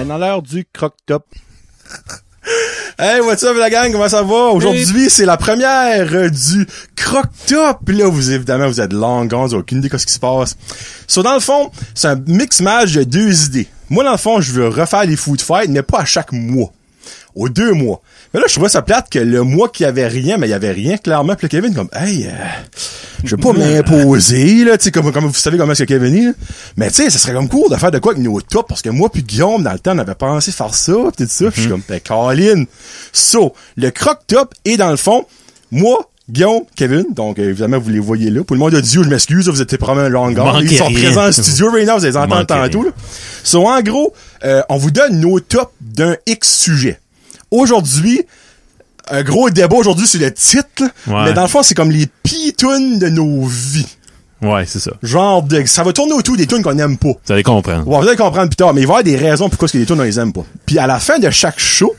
Dans l'heure du croque-top. Hey, what's up la gang, comment ça va? Aujourd'hui, c'est la première du croque-top. Puis là, évidemment, vous êtes long gone, vous n'avez aucune idée de ce qui se passe. Dans le fond, c'est un mix-match de deux idées. Moi, dans le fond, je veux refaire les food fights, mais pas à chaque mois. Aux 2 mois. Mais là, je trouvais ça plate que le mois qu'il y avait rien, mais il y avait rien, clairement. Puis là, Kevin, comme, hey, je veux pas m'imposer, là, tu sais, comme vous savez comment c'est Kevin est, là. Mais tu sais, ça serait comme cool de faire de quoi avec nos top, parce que moi puis Guillaume, dans le temps, on avait pensé faire ça, pis tout ça. Puis je suis comme, Colin. Le croque-top est dans le fond, moi, Guillaume, Kevin, donc évidemment vous les voyez là. Pour le monde audio, je m'excuse, vous êtes probablement long gone. Ils sont présents en studio right now, vous les entendez tantôt. Là. En gros, on vous donne nos tops d'un X sujet. Aujourd'hui, un gros débat aujourd'hui sur le titre, mais dans le fond, c'est comme les pitounes de nos vies. Ouais, c'est ça. Genre, ça va tourner autour des tunes qu'on n'aime pas. Vous allez comprendre. Ouais, vous allez comprendre plus tard, mais il va y avoir des raisons pourquoi les tunes on les aime pas. Puis à la fin de chaque show,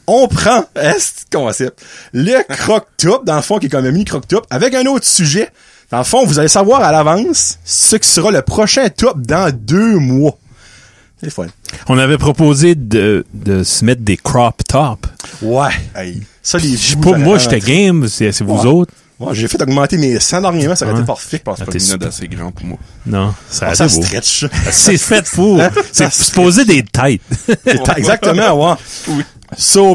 on prend, ce concept, le croque-top, dans le fond, qui est comme un mini croque-top, avec un autre sujet. Dans le fond, vous allez savoir à l'avance ce qui sera le prochain top dans 2 mois. C'est fun. On avait proposé de se mettre des crop tops. Ouais. Hey. Ça, je sais pas, moi, j'étais game, c'est vous autres. Ouais, j'ai fait augmenter mes 100 dernièrement, ça aurait été parfait. Je pense pas une note assez grande pour moi. Non, ça ça stretch. C'est fait pour. C'est supposé des têtes. Exactement, ouais. Oui.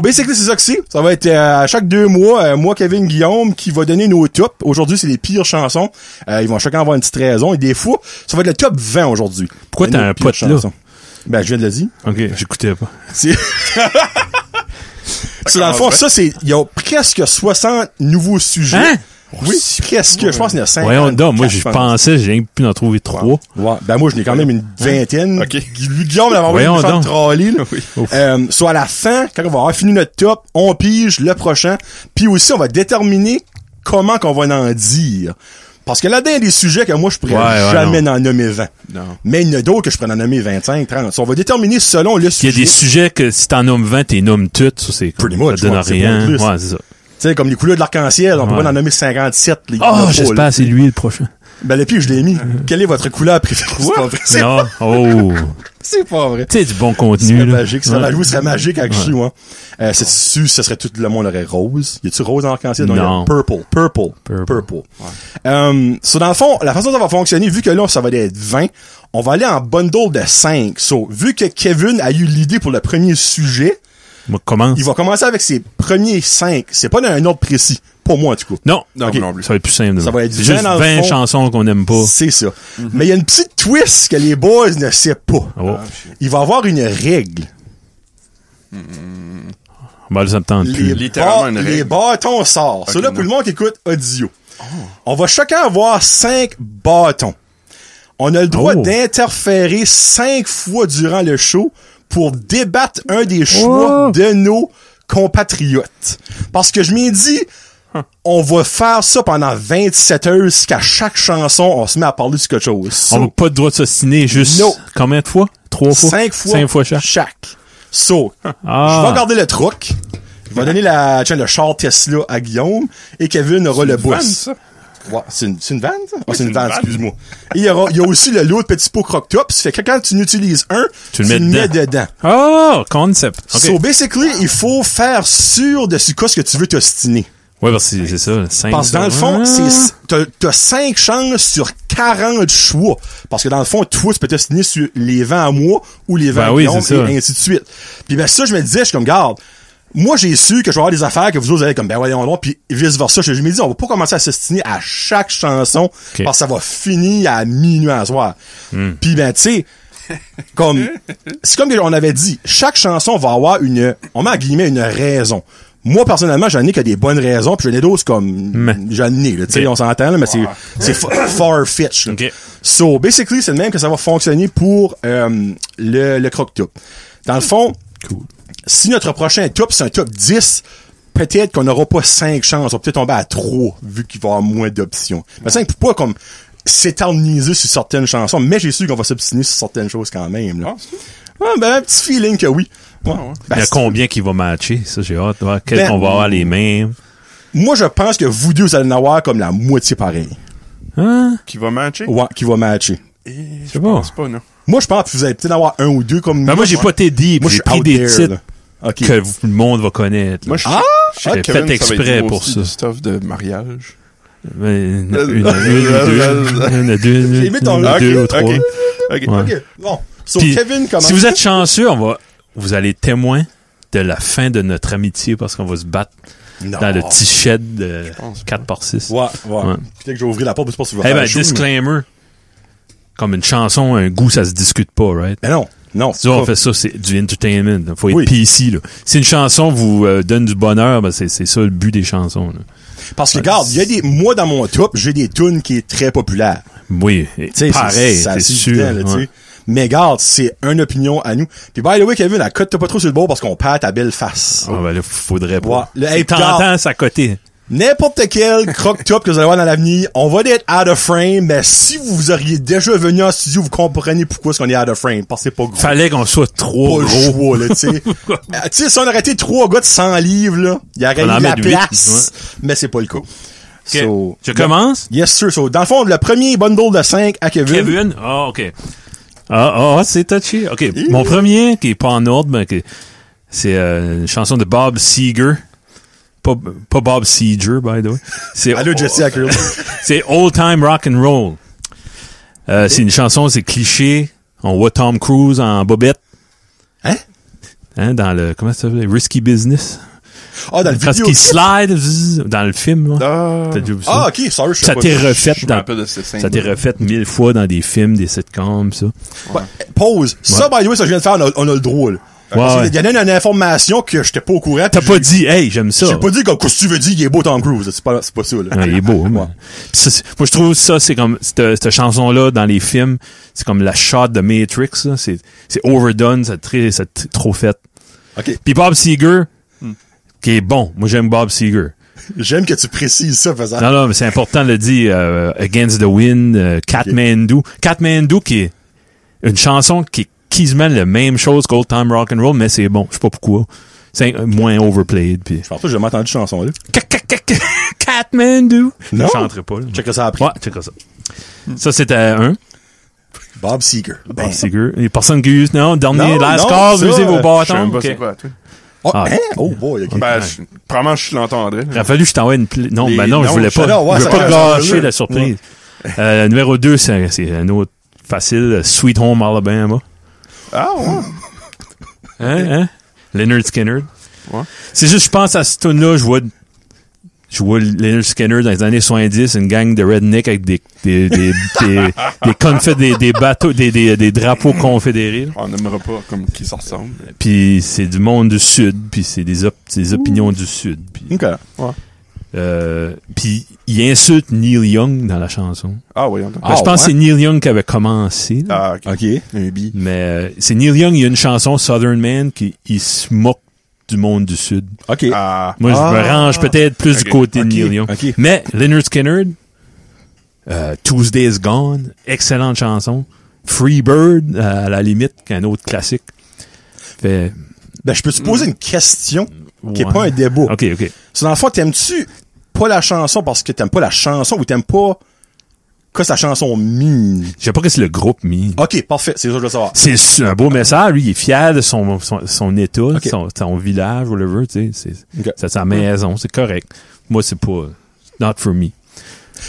Basically, c'est ça que c'est. Ça va être à chaque 2 mois, moi, Kevin, Guillaume, qui va donner nos tops. Aujourd'hui, c'est les pires chansons. Ils vont chacun avoir une petite raison. Et des fois, ça va être le top 20 aujourd'hui. Pourquoi t'as un pote là? Ben, je viens de le dire. OK, j'écoutais pas. Dans le fond, ça, il y a presque 60 nouveaux sujets. Hein? Oui, presque. Je pense qu'il y en a 50. Voyons donc, moi, je pensais, j'ai pu en trouver 3. Ouais. Ben, moi, je n'ai quand même une vingtaine. OK. Guillaume l'avait envoyé une faire trolley, là. Oui. À la fin, quand on va avoir fini notre top, on pige le prochain. Puis aussi, on va déterminer comment qu'on va en dire. Parce que là-dedans, il y a des sujets que moi, je pourrais jamais en nommer 20. Non. Mais il y en a d'autres que je pourrais en nommer 25, 30. On va déterminer selon le sujet. Il y a des sujets que si t'en nommes 20, t'es nommes toutes. Ça, c'est pretty much, ça donne rien. Ouais, c'est ça. Tu sais, comme les couleurs de l'arc-en-ciel, on pourrait en nommer 57. J'espère que c'est lui le prochain. Ben, le pire, je l'ai mis. Quelle est votre couleur préférée? C'est pas vrai. Non. Oh. C'est pas vrai. Tu sais, du bon contenu. C'est magique. Ça serait magique avec chou, hein. Ça serait tout le monde aurait rose. Y a-tu rose en arc-en-ciel? Non. Il y a purple. Ouais. Dans le fond, la façon dont ça va fonctionner, vu que là, ça va être 20, on va aller en bundle de 5. Vu que Kevin a eu l'idée pour le premier sujet, il va commencer avec ses premiers 5. C'est pas dans un ordre précis. Pour moi, en tout cas. Non, non plus. Ça va être plus simple. Ça va être juste 20 chansons qu'on aime pas. C'est ça. Mais il y a une petite twist que les boys ne savent pas. Oh. Il va y avoir une règle. Ben, ça me tente plus. Littéralement une règle. Les bâtons sortent. Okay, ça, là, pour le monde qui écoute audio. On va chacun avoir 5 bâtons. On a le droit d'interférer 5 fois durant le show pour débattre un des choix de nos compatriotes. Parce que je m'ai dit, on va faire ça pendant 27 heures, qu'à chaque chanson, on se met à parler de quelque chose. On n'a pas le droit de s'ostiner juste combien de fois? 3 fois? 5 fois. 5 fois chaque. Je vais garder le truc. Je vais donner le char Tesla à Guillaume et Kevin aura le boss. Ouais, c'est une vanne, ça? C'est une vanne, excuse-moi. Et il y a aussi l'autre petit pot croque-top. Ça fait que quand tu n'utilises un, tu le mets dedans. Oh, concept. Okay. Basically, il faut faire sûr de ce que tu veux t'ostiner. Ouais, parce que c'est ça. 5 parce que dans le fond, t'as 5 chances sur 40 choix. Parce que dans le fond, toi, tu peux t'ostiner sur les 20 à moi ou les 20 à Guillaume et ainsi de suite. Puis ça, je me disais, je suis comme, garde, moi, j'ai su que je vais avoir des affaires que vous autres allez comme, ben voyons donc, puis vice-versa. Je me dis, on va pas commencer à s'ostiner à chaque chanson, parce que ça va finir à minuit à soir. Puis tu sais, c'est comme on avait dit, chaque chanson va avoir on met en guillemets une raison. Moi, personnellement, j'en ai que des bonnes raisons, puis j'en ai d'autres comme, j'en ai, tu sais, on s'entend, là, mais c'est far-fetched. Okay. Basically, c'est le même que ça va fonctionner pour, le croque-top. Dans le fond, si notre prochain top, c'est un top 10, peut-être qu'on n'aura pas 5 chances. On va peut-être tomber à 3, vu qu'il va y avoir moins d'options. Mais 5 peut pas comme s'éterniser sur certaines chansons, mais j'ai su qu'on va s'obstiner sur certaines choses quand même. Là. Un petit feeling que oui. Ouais. Il y a combien qui va matcher? Ça, j'ai hâte de voir. Quel qu'on va avoir les mêmes? Moi, je pense que vous deux, vous allez en avoir comme la moitié pareil. Hein? Qui va matcher? Ouais, qui va matcher. Je pense pas, non. Moi, je pense que vous allez peut-être en avoir un ou deux comme Ben, moi, j'ai pas été deep. Moi, je J'ai suis pris out des there, titres là. OK. que le monde va connaître. Moi, là. je sais que fait Kevin, ça va exprès être pour aussi ça. du stuff de mariage. Une ou deux. J'ai mis ton Une, lock. deux ou Ok. trois. OK. Ouais. OK. Bon. So, Puis, Kevin, comment? si vous êtes chanceux, vous allez être témoin de la fin de notre amitié parce qu'on va se battre Non. dans le petit shed de pense 4x6. Ouais. Ouais. Peut-être que j'ai ouvert la porte, je pense que tu vas Eh faire ben, chaud, disclaimer. Comme une chanson, un goût, ça se discute pas, right? mais... non. Si on fait ça, c'est du entertainment. Faut être Oui. PC, là. Si une chanson vous donne du bonheur, ben c'est ça le but des chansons, là. Parce que, regarde, il y a moi, dans mon top, j'ai des tunes qui est très populaire. Oui, T'sais, pareil, c'est c'est assez sûr. évident, là, ouais. t'sais. Mais regarde, c'est une opinion à nous. Puis by the way, Kevin, la cote t'as pas trop sur le bord parce qu'on perd ta belle face. Ah, ben là, faudrait Ouais. pas. Le- hey, T'entends ça côté. N'importe quel croque-top que vous allez voir dans l'avenir, on va être out of frame, mais si vous auriez déjà venu en studio, vous comprenez pourquoi est-ce qu'on est out of frame. Parce que c'est pas gros. Fallait qu'on soit trop Pas le gros. choix, là, tu sais. Tu sais, si on aurait été 3 gars de 100 livres, là, il y aurait On en eu la met 8, place. Mais c'est pas le cas. So, Je commence? Yes, sir. So, dans le fond, le premier bundle de 5 à Kevin. Kevin? Ah, OK. C'est touché. OK. Mon premier, qui est pas en ordre, mais c'est une chanson de Bob Seger. Pas Bob Seger, by the way. C'est, Allô, Jesse Ackers. c'est Old Time Rock and Roll. C'est une chanson, c'est cliché. On voit Tom Cruise en bobette. Hein? Dans le, comment ça s'appelle? Risky Business. Ah, dans le Parce vidéo. qu'il slide dans le film, là. Ah, T'as déjà vu ça? Ah, ok, sorry, je sais Ça pas. t'est refait je me dans, rappelle de cette scène. ça t'est refait 1000 fois dans des films, des sitcoms, ça. Ouais, pause. Ça, by the way, ça, je viens de faire, on a le droit, là. Parce Ouais. qu'il y en a une information que j'étais pas au courant. T'as puis pas j'ai- dit, hey, j'aime ça. J'ai pas dit comme, qu'est-ce que tu veux dire, il est beau Tom Cruise. C'est pas ça, là. Ouais, il est beau. Ouais. Moi, moi, je trouve ça, c'est comme, cette chanson-là, dans les films, c'est comme la shot de Matrix, là. C'est overdone, c'est trop fait. Ok. Puis Bob Seger, qui est bon. Moi, j'aime Bob Seger. J'aime que tu précises ça, faisant. Non, mais c'est important de le dire. Against the Wind, Kathmandu. Kathmandu, qui est une chanson qui est quasiment la même chose qu'Old Time Rock and Roll, mais c'est bon. Je sais pas pourquoi. C'est moins overplayed. Puis Je pense pas que j'ai jamais entendu cette chanson-là. Kathmandu. Non. Je chanterai pas. Là. Check ça après. Ouais, check ça. Ça, c'était un. Bob Seger. Ben. Bob Seger. Il y a personne qui use. Non, dernier, Non, last non, call, ça, usez vos Je sais bâtons. même pas Ok. c'est quoi, toi. Oh, Ah. hein? Oh boy, ok. Ben, probablement, je l'entendrais. Il a fallu que je t'envoie une non, Les- ben non, je non, voulais je- pas. non, ouais, je veux ça pas va, gâcher ça va. la surprise. Numéro 2, c'est un autre facile. Sweet Home Alabama. Ah, ouais. Hein? Leonard Skinner. Ouais. C'est juste, je pense à ce tune-là, je vois Leonard Skinner dans les années 70, une gang de rednecks avec des bateaux, des drapeaux confédérés. Là. On n'aimera pas comme qui s'en ressemble. Puis c'est du monde du Sud, puis c'est des opinions du Sud. Puis, Ok. puis il insulte Neil Young dans la chanson. Ah, oui, on entend. Ben, je pense que c'est ouais? Neil Young qui avait commencé. Là. Ah, ok. Ok. Un bi. Mais c'est Neil Young, il y a une chanson Southern Man qui il se moque du monde du Sud. Ok. Ah, Moi, je me Ah. range peut-être plus Ok. du côté de Ok. Neil Young. Ok. Mais Leonard Skinner, Tuesday's Gone, excellente chanson. Free Bird, à la limite, qu'un autre classique. Fait, Ben, je peux te poser une question qui est ouais. pas un débat. OK. So, dans le fond, t'aimes-tu pas la chanson parce que t'aimes pas la chanson ou t'aimes pas que sa chanson mine? Je sais pas que c'est le groupe mis. Ok, parfait. C'est ça que je veux savoir. C'est un beau message. Lui, il est fier de son état, Ok. son village, whatever, tu sais. Ok. C'est sa maison, c'est correct. Moi, c'est pas... Not for me.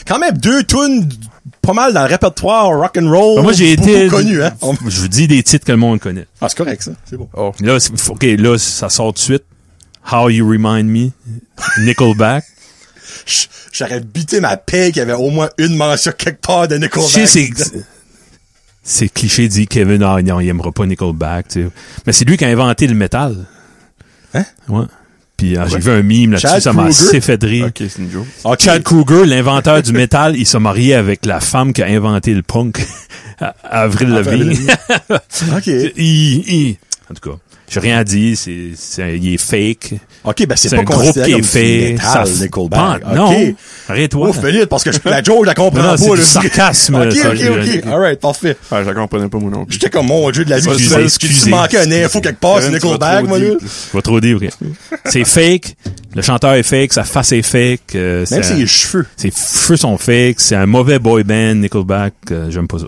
Quand même, 2 tunes pas mal dans le répertoire rock and roll. Ben, moi, j'ai beaucoup été... connu, hein. Je vous dis des titres que le monde connaît. Ah, c'est correct, ça. C'est bon. oh. Là, OK, là, ça sort tout de suite. How You Remind Me, Nickelback. J'aurais bité ma paix qu'il y avait au moins une mention quelque part de Je Nickelback. sais, c'est cliché de dire Kevin, non, il aimera pas Nickelback, tu sais. Mais c'est lui qui a inventé le métal. Hein? Ouais. Puis j'ai vu un mime là-dessus, Chad ça m'a Kroeger? assez fait rire. Ok, c'est une joke. Ok. Chad Kroeger, l'inventeur du métal, il s'est marié avec la femme qui a inventé le punk, Avril Lavigne. Ok. En tout cas, j'ai rien dit, il est fake. Ok, ben c'est C'est pas un groupe considéré qui est comme du fait. métal, Nickelback. Non, Ok. arrête-toi. Oh, Philippe, parce que la joke, je la comprends Non, pas. c'est du là. sarcasme. Ok, ça, ok. Alright, parfait. Ah, je la comprenais pas, moi non plus. J'étais comme mon Dieu de la vie. Excusez. Tu manquais un info quelque part sur Kevin, tu vas Nickelback, trop moi, là. deep, Je vais trop dire, ok. C'est fake. Le chanteur est fake. Sa face est fake. Même ses cheveux. Ses cheveux sont fake. C'est un mauvais boy band, Nickelback. J'aime pas ça.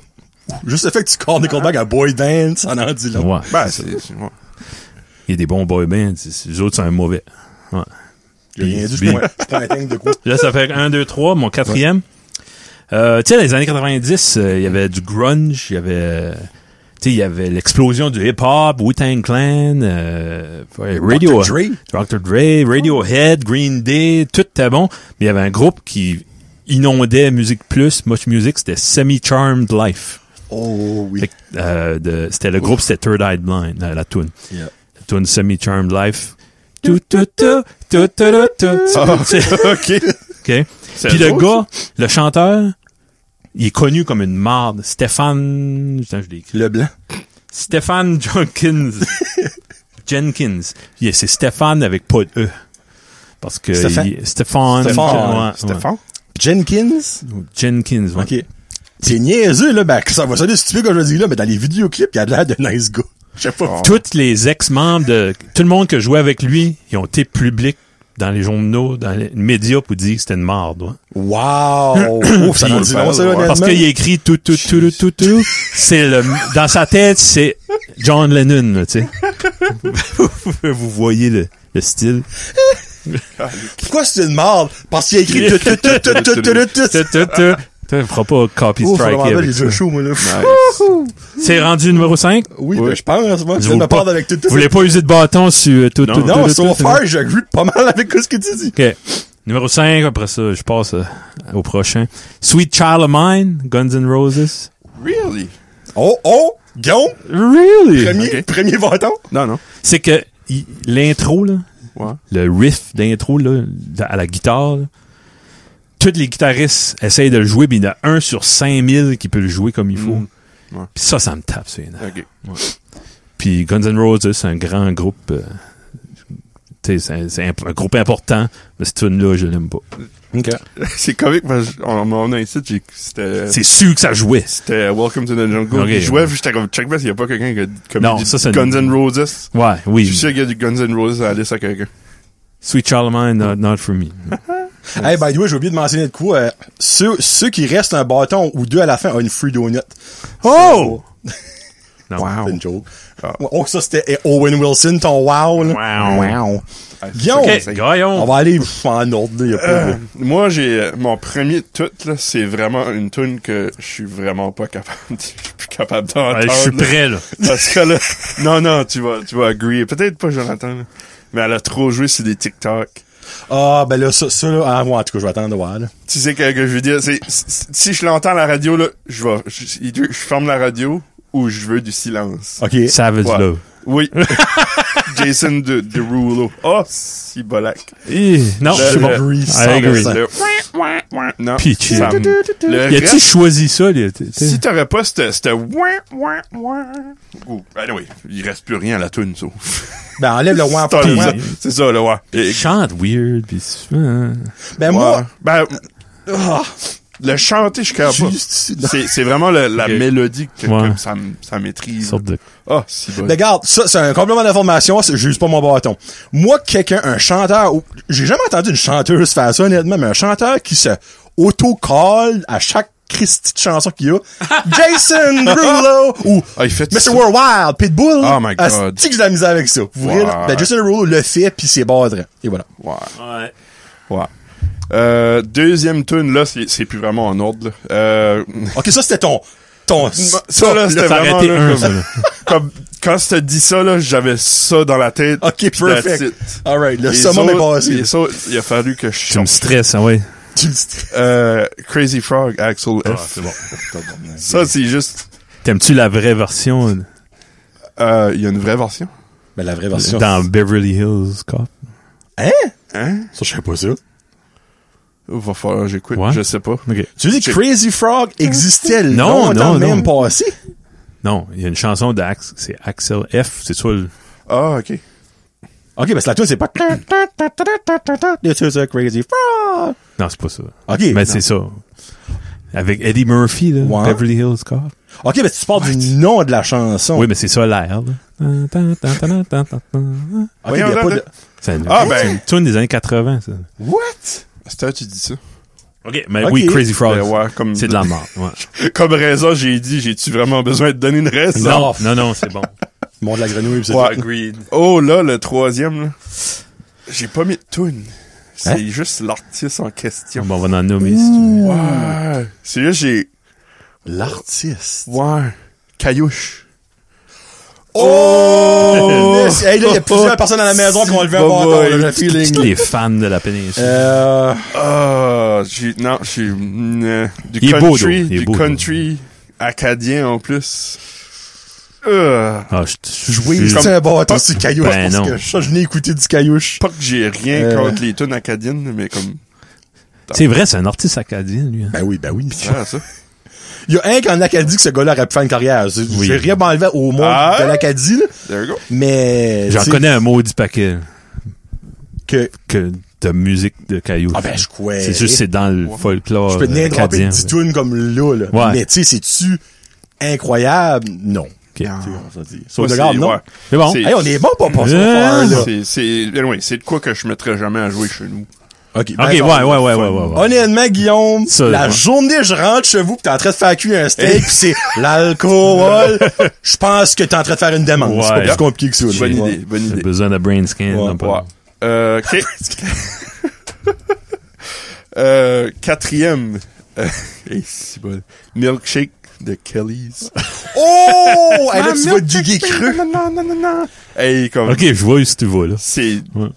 Juste le fait que tu calls Nickelback à boy band, ça en dit là. Ouais. Ben, c'est... ouais. Il y a des bons boy bands, les autres sont mauvais. Ouais. J'ai rien dit, Puis- je prends un tank de quoi. Là, ça fait 1, 2, 3, mon quatrième. Tu sais, dans les années 90, il y avait du grunge, il y avait... tu sais, il y avait l'explosion du hip-hop, Wu-Tang Clan, Radio... Dr. Dre, Radiohead, Green Day, tout était bon. Mais il y avait un groupe qui inondait Musique Plus, Much Music, c'était Semi-Charmed Life. Oh oui. Fait que, c'était le groupe, c'était Third Eye Blind, la tune. Yeah. La tune Semi-Charmed Life. Tout, tout, tout, tout, tout, tout, tout. OK. OK. C'est Puis le autre, gars, le chanteur, il est connu comme une marde. Stéphane... Putain, je l'ai écrit. Leblanc. Stéphane Jenkins. C'est Stéphane avec pas de E. Parce que... Stéphane. Stéphane. Stéphane. Stéphane? Jenkins. Jenkins, ouais. OK. C'est niaiseux, là. Ben, ça va sonner stupide quand je le dis là, mais dans les vidéoclips, il y a de l'air de nice gars. Je sais pas. Tous les ex-membres de... Tout le monde qui jouait avec lui, ils ont été publics dans les journaux, dans les médias pour dire que c'était une marde. Ouais. Wow! Ouf, ça en dit long, ça, Ouais. honnêtement. Parce qu'il a écrit tout. C'est le... Dans sa tête, c'est John Lennon, là, tu sais. Vous voyez le style. Pourquoi c'est une marde? Parce qu'il a écrit tout. Tu feras pas copy Ouf, strike. vraiment, avec les ça. deux shows, moi, là. C'est rendu numéro 5. Oui, Oui. ben, je pense, moi. Tu Vous me parles avec tout. Vous voulez pas user de bâton sur tout. Non, so far, j'agree pas mal avec ce que tu dis. OK. Numéro 5, après ça, je passe au prochain. Sweet Child of Mine, Guns N' Roses. Really? Oh, Guillaume, Really? premier bâton. Non. C'est que l'intro, là, Ouais. le riff d'intro, là, à la guitare, là, tous les guitaristes essayent de le jouer, puis il y en a 1 sur 5000 qui peut le jouer comme il faut. Ouais. Puis ça me tape, c'est énorme. OK. Puis Guns N' Roses, c'est un grand groupe. Tu sais, c'est un groupe important, mais cette tune-là, je l'aime pas. OK. C'est comique parce qu'on a ici, c'était... C'est sûr que ça jouait. C'était Welcome to the Jungle. Ok. Je jouais, puis j'étais comme, check back, il y a pas quelqu'un qui a comme Non, dit ça, c'est Guns N' Roses. Ouais, Je oui. suis sûr qu'il y a du Guns N' Roses à la liste à quelqu'un. Sweet Child of Mine, not for me. Hey, by the way, j'ai oublié de mentionner de quoi. Ceux qui restent un bâton ou deux à la fin ont une free donut. Oh! Non. C'est une joke. Oh, ça, c'était Owen Wilson, ton wow, là. Wow. Guillaume, OK, Gaillon. on va aller en ordre, là. Y a pas de... Moi, j'ai mon premier tout là, c'est vraiment une tune que je suis vraiment pas capable, je suis plus capable d'entendre. Ouais, je suis là. prêt, là. Parce que là, non, tu vas agree. Peut-être pas Jonathan, là. Mais elle a trop joué sur des TikTok. Ah, ben là, ça, là, ah, ouais, en tout cas, je vais attendre de voir, là. Tu sais que je veux dire, si je l'entends à la radio là, je ferme la radio ou je veux du silence. OK. Savage Ouais. Love. Oui. Jason Derulo. Oh, si bolac. Non, Le- c'est bon. agree, I agree. 100%. Non. Peachy. ça me- le Y a-tu reste, choisi ça? si t'aurais pas cette anyway, il reste plus rien à la tune, sauf. Ben, enlève le one C'est point. ça, c'est ça, le ouais. Il chante weird, pis... Ben, Ouais. moi, Ben, le chanter, je capable pas. C'est vraiment la Ok. mélodie que Ouais. comme ça maîtrise. Sorte de... Ah, si bon. ben, regarde, ça, c'est un complément d'information, je use pas mon bâton. Moi, un chanteur, j'ai jamais entendu une chanteuse faire ça, honnêtement, mais un chanteur qui se auto-call à chaque Christy de chanson qu'il y a. Jason Derulo ou Ah, il fait Mr. ça. Worldwide, Pitbull. Oh my God. Tu que j'ai de la misère avec ça. Pour vrai, là. Ouais. Ben, Jason Derulo le fait pis c'est badrant. Et voilà. Ouais. Ouais. Ouais. Deuxième tune, là, c'est plus vraiment en ordre, là. Ok, ça c'était ton, Ça, là, c'était Ça vraiment, aurait été là, un, ça, là. comme, quand tu t'as dit ça, là, j'avais ça dans la tête. ok, Puis that's perfect. it. Alright, le Les summum est autres- passé. les autres, il a fallu que je Tu me stresses, hein, ouais. Tu Crazy Frog, Axel Ah, F. c'est bon. Ça, c'est juste, T'aimes-tu la vraie version il y a une vraie version. Ben, la vraie version. dans Beverly Hills Cop? Hein? Ça, je sais pas ça. Va falloir que j'écoute, Ouais. je sais pas. OK. Tu dis que Crazy Frog existait Non, longtemps non, même non. passé? Non, il y a une chanson c'est Axel F, c'est ça le... Ah, ok. Ok, ben, la tune, c'est pas This is a Crazy Frog. Non, c'est pas ça. Ok. Mais c'est ça. Avec Eddie Murphy, là, Ouais. Beverly Hills Cop. Ok, ben, tu parles du nom de la chanson. Oui, mais c'est ça l'air, là. Ok, Voyons y a là, pas là. de... C'est Ah, ben. une tune des années 80, ça. What? C'est toi, tu dis ça. OK, mais Ok. oui, Crazy Frog. Ben ouais, comme, C'est de la mort. Ouais. comme raison, j'ai dit, j'ai-tu vraiment besoin de donner une raison? Non, c'est bon. Le monde de la grenouille, pis c'est Ouais. tout. Agreed. Oh là, le troisième, là. J'ai pas mis de tune. C'est Hein? juste l'artiste en question. Bon, on va en nommer si tu veux. Ouais. C'est juste, L'artiste. Ouais. Caillouche. Oh! Hey, là, il y a plusieurs personnes à la maison qui vont lever un Bah, bâton, ouais. là, j'ai le feeling. Tous les fans de la péninsule. Du Il est beau, country, il est du beau, country acadien en plus. Ah, Jouer, c'est un bâton sur Caillouche, Ben parce non. que je n'ai écouté du Caillouche. Pas que j'ai rien contre les tunes acadiennes, mais comme, C'est vrai, c'est un artiste acadien, lui. Hein. Ben oui. ah, ça. Il y a un qu'en Acadie que ce gars-là aurait pu faire une carrière. Oui. J'ai rien enlevé au monde Ah? de l'Acadie, là, There you go. mais... J'en tu sais, connais un maudit paquet que... que de musique de Caillou. Ah ben, je crois. C'est juste c'est dans le folklore Je peux te name dropper acadien. une petite tune comme là, là. Ouais. Mais tu sais, c'est-tu incroyable? Non. Ok. Tu sais, on se dit. Moi, Sauvegarde, non? ouais. C'est bon. C'est- Hey, on est bon pour passer Ouais. là. C'est de quoi que je mettrais jamais à jouer chez nous. OK, Ok, ouais. Honnêtement, Guillaume, Ça, la ouais. journée je rentre chez vous pis t'es en train de faire cuire un steak pis c'est l'alcool, je pense que t'es en train de faire une demande. C'est pas Ouais. plus compliqué que ça. là. Bonne Ouais. idée, bonne J'ai idée. besoin de brain scan. Ouais, non, pas- OK. Quatrième. Hey, c'est bon. Milkshake de Kelly's. Oh! Hey, là, tu vas diguer creux. Non. Hey, comme, Ok, je vois où tu vas, là. c'est, Ouais.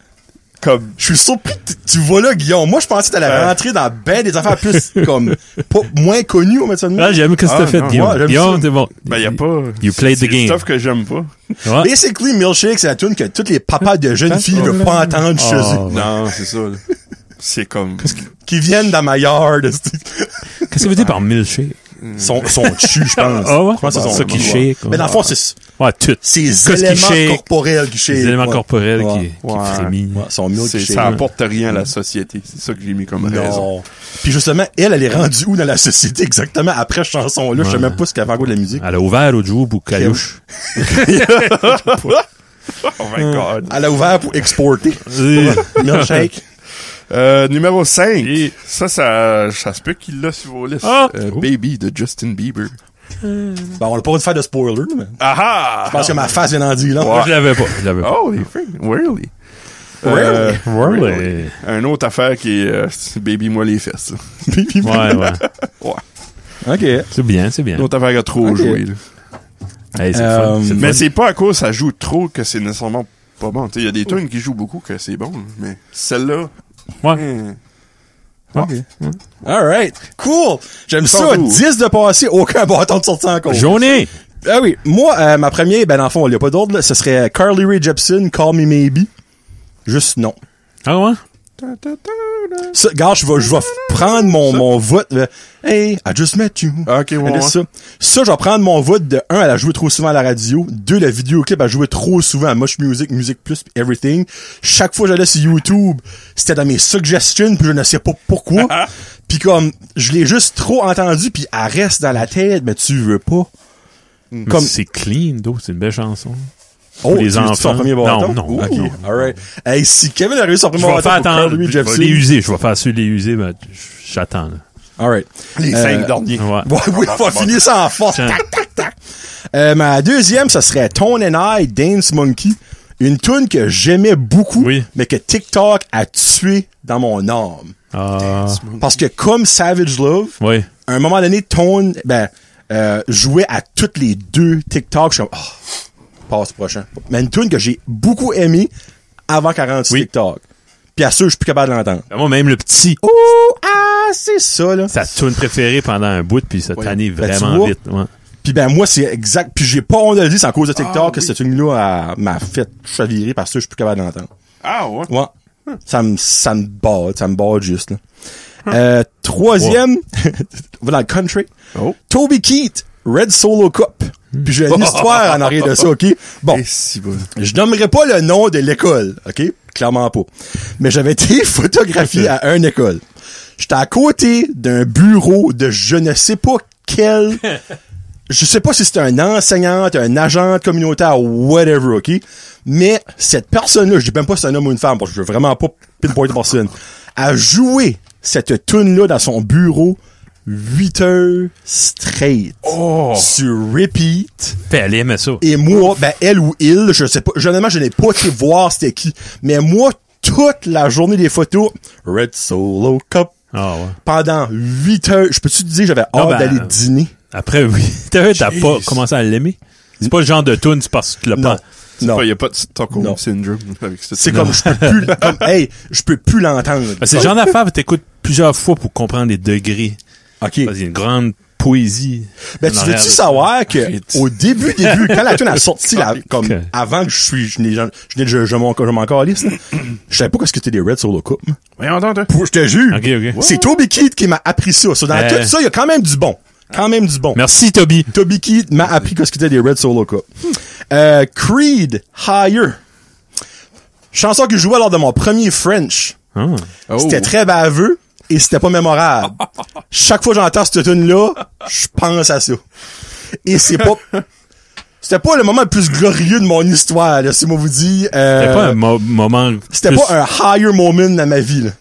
comme, Je suis surpris que tu vas là, Guillaume. Moi, je pensais que t'allais rentrer dans ben des affaires plus, comme, pas, moins connues, on va dire ça de même. Ah, j'aime ce que Ah, t'as fait, non, Guillaume. ouais, j'aime Guillaume, ça. c'est bon. ben, y a pas. You played the c'est game. stuff que j'aime pas. Ouais. Basically, Milkshake, c'est la tune que tous les papas de jeunes filles veulent pas entendre chez Oh, eux. ouais. Non, c'est ça, là. C'est comme, Qui viennent dans ma yard. Qu'est-ce que ça veut dire par milkshake? Son dessus, je pense. Ah ouais? Je pense que c'est Ça son qui ouais. shake, ouais. Mais dans le fond, c'est Ouais, tout. ces Qu'est-ce qui éléments shake? corporels qui shake. Les éléments ouais. corporels Ouais. qui Ouais. frémillent. Ouais, son milkshake. ça apporte rien à la société. C'est ça que j'ai mis comme raison. Non. Puis justement, elle est rendue où dans la société exactement après cette chanson-là? Je sais Ouais. même pas ce qu'elle fait encore de la musique. Elle a ouvert l'autre jour pour Caillouche. Oh my god. Elle a ouvert pour exporter. Milkshake. Numéro 5. Et- Ça se peut qu'il l'a sur vos listes. Ah! Baby de Justin Bieber. Ben, on n'a pas envie de faire de spoiler, mais Ah je pense que ma face vient d'en dire, là. Moi, je l'avais pas. Je l'avais pas. Oh, les freaks. Really? Really? Really? Un autre affaire qui est Baby moi les fesses. Ouais, ouais. OK. C'est bien, c'est bien. Une autre affaire qui a trop Ok. joué. Là. Hey, c'est le fun. C'est le Mais fun. c'est pas à cause ça joue trop que c'est nécessairement pas bon. Il y a des tunes qui jouent beaucoup que c'est bon, mais celle-là... Ouais. OK. Alright. Cool. J'aime ça. Tantôt. 10 de passé, aucun bâton de sortie encore. Journée! Ah oui. Moi, ma première, ben, dans le fond, il n'y a pas d'autre, là. Ce serait Carly Rae Jepsen, Call Me Maybe. Juste non. Ah ouais? Ça, gars, je vais prendre mon vote. Hey, I just met you. Ok, ouais, ouais. Ça, je vais prendre mon vote de 1, elle a joué trop souvent à la radio. 2, le vidéoclip a joué trop souvent à Much Music, Music Plus, everything. Chaque fois que j'allais sur YouTube, c'était dans mes suggestions, puis je ne sais pas pourquoi. Puis comme, je l'ai juste trop entendu, puis elle reste dans la tête, mais tu veux pas. Comme c'est clean, d'eau, c'est une belle chanson. Oh, les tu enfants. son premier bâton? Non, OK, non. alright. Hey, si Kevin a réussi son Je premier vais bâton faire pour attendre. Carly Rae Je vais Jepsen. les user. Je vais faire ceux les user, mais j'attends, là. Alright. Les 5 derniers. Ouais. Ouais, oui, on va finir ça en force. Tiens. Tac, tac, tac. Ma deuxième, ça serait Tone and I, Dance Monkey. Une tune que j'aimais beaucoup, Oui. mais que TikTok a tué dans mon âme. Ah, Parce que comme Savage Love, oui. à un moment donné, Tone, jouait à toutes les deux TikTok. Je suis comme, passe prochain. Mais une tune que j'ai beaucoup aimé avant qu'elle rentre sur Oui. TikTok. Puis à ça, je suis plus capable de l'entendre. Moi, même le petit, Oh, c'est ça, là. sa tune préférée pendant un bout, puis ça tannait Ben, tu vraiment vois. vite. Ouais. Puis ben moi c'est exact. Puis j'ai pas honte de le dire, c'est en cause de TikTok que cette tune-là m'a fait chavirer parce que je suis plus capable d'entendre. Ah ouais? Ouais. Ça me barre juste là. Troisième, on va dans le country. Oh. Toby Keith, Red Solo Cup. Puis j'ai une histoire en arrière de ça, OK? Bon, Et si bon. je nommerai pas le nom de l'école, OK? Clairement pas. Mais j'avais été photographié à une école. J'étais à côté d'un bureau de je ne sais pas quel... Je sais pas si c'était un enseignant, un agent communautaire, whatever, OK? Mais cette personne-là, je dis même pas si c'est un homme ou une femme, parce que je veux vraiment pas pinpointer personne, a joué cette tune-là dans son bureau 8 heures straight. Oh! Sur repeat. Puis elle aimait ça. Et moi, ben, elle ou il, je sais pas, généralement, je n'ai pas été voir c'était qui. Mais moi, toute la journée des photos, Red Solo Cup, Ah ouais. pendant 8 heures, je peux-tu te dire que j'avais Non, hâte ben, d'aller dîner? Après, oui. T'as pas commencé à l'aimer? C'est pas le genre de tune, c'est parce que tu l'as Non. pas. Non. Il y a pas de Stockholm Non. Syndrome avec ça. C'est comme, je peux plus, je peux plus l'entendre. C'est le genre d'affaire que t'écoutes plusieurs fois pour comprendre les degrés. OK. Parce qu'il y a une grande poésie. Ben, tu veux-tu savoir que, au début, quand la tune a sorti, comme, Ok. avant que je m'en calisse, là, je savais pas ce que c'était des Red Solo Cup. Voyons donc, Je te jure. Ok, ok. C'est Toby Keith qui m'a appris ça. Dans tout ça, il y a quand même du bon. Merci, Toby. Toby Keith m'a appris ce que c'était des Red Solo Cup. Creed, Higher. Chanson que je jouais lors de mon premier French. Ah. Oh. C'était très baveux et c'était pas mémorable. Chaque fois que j'entends cette tune-là, je pense à ça. Et c'était pas le moment le plus glorieux de mon histoire, là, si moi vous dis. C'était pas un moment. C'était plus- pas un higher moment dans ma vie, là.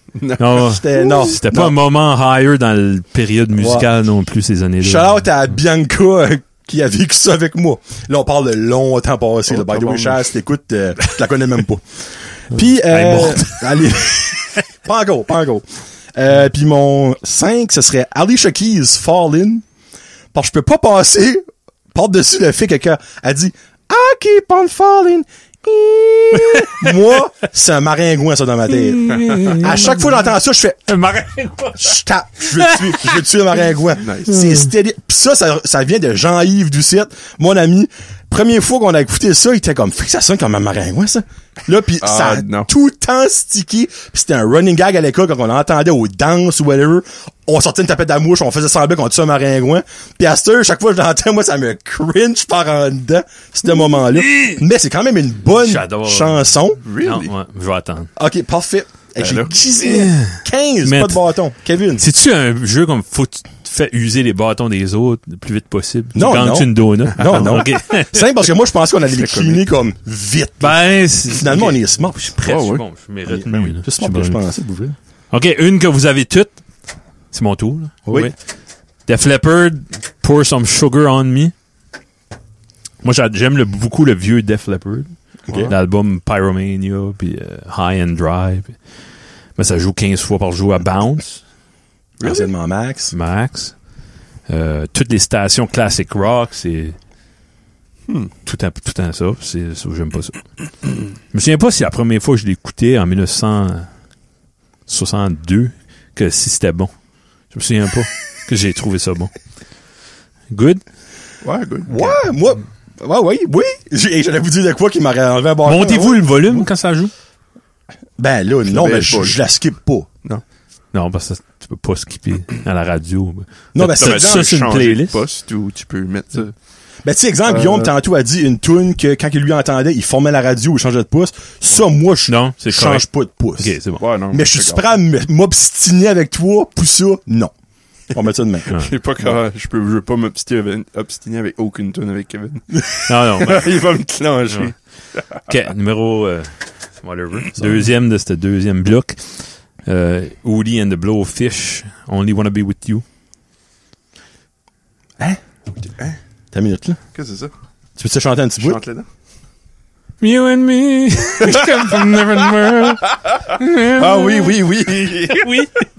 Non, Non. c'était pas un moment higher dans le période musicale non plus ces années-là. Shout-out à Bianca qui a vécu ça avec moi. Là, on parle de longtemps passé. Là. By the way, Charles, si t'écoutes, je la connais même pas. Puis, Elle est morte. allez, pas encore. Puis mon 5, ce serait Alicia Keys, Fall In. Parce que je peux pas passer par-dessus le fait que quelqu'un a dit I keep on falling. Moi, c'est un maringouin, ça, dans ma tête. À chaque fois que j'entends ça, je fais Un marin. je tape, je veux tuer le maringouin. Nice. C'est steady. Pis ça vient de Jean-Yves Doucette, mon ami. Première fois qu'on a écouté ça, il était comme, fait que ça sonne comme un maringouin, ça. Là, pis ça a non. tout le temps stické. Pis c'était un running gag à l'école quand on l'entendait aux danses ou whatever. On sortait une tapette à mouche, on faisait semblant qu'on tuait un maringouin. Pis à cette heure, chaque fois que je l'entends, moi, ça me cringe par en dedans, ce moment-là. Mais c'est quand même une bonne J'adore. chanson. Really? Non, ouais, je vais attendre. Ok, parfait. Hey, j'ai là. 15, Mais pas de bâton. Kevin. C'est-tu un jeu comme faut que tu te fais user les bâtons des autres le plus vite possible? Non, tu gagnes non. une donut? Non. Ok. Simple parce que moi, je pensais qu'on allait les cleaner comme vite. Ben, Finalement, on est smart. Je suis prêt. presque Oh, ouais. bon. Je mérite Ben mieux. oui, là. c'est smart Je que suis je bon. pensais, vous voulez. OK, une que vous avez toutes. C'est mon tour. Là. Oui. Def Leppard, Pour Some Sugar on Me. Moi, j'aime beaucoup le vieux Def Leppard. OK. L'album Pyromania, puis High and Dry. Puis... Mais ça joue 15 fois par jour à Bounce, Anciennement Max. Max. Toutes les stations classic rock, c'est tout un ça. C'est ça, j'aime pas ça. Je me souviens pas si la première fois que je l'ai écouté en 1962 que si c'était bon. Je me souviens pas que j'ai trouvé ça bon. Good? Ouais, good. Ouais, moi. Ouais, oui. J'allais vous dire de quoi qui m'aurait enlevé un bâton. Montez-vous ouais. le volume quand ça joue? Ben là, non, Ben, mais pas. je la skip pas. Non, parce que tu peux pas skipper à la radio. Non, ben Ça, c'est une playlist. Poste où tu peux mettre ça. Ben, tu sais, exemple, Guillaume, tantôt, a dit une tune que quand il lui entendait, il formait la radio ou il changeait de pouce. Ça, moi, je Non, c'est change correct. pas de pouce. OK, c'est bon. Ouais, non. Mais je suis prêt à m'obstiner avec toi pour ça? Non. On va mettre ça de main. Je sais pas comment, je veux pas m'obstiner avec aucune tune avec Kevin. Non, ouais. Il va me clencher. OK, numéro... whatever. Deuxième de ce deuxième bloc. Woody and the Blowfish, Only Wanna Be With You. T'as une minute, là? Qu'est-ce que c'est ça? Tu peux te chanter un petit bout? Chante là-dedans. You and me, come from different world. Ah oui. Oui.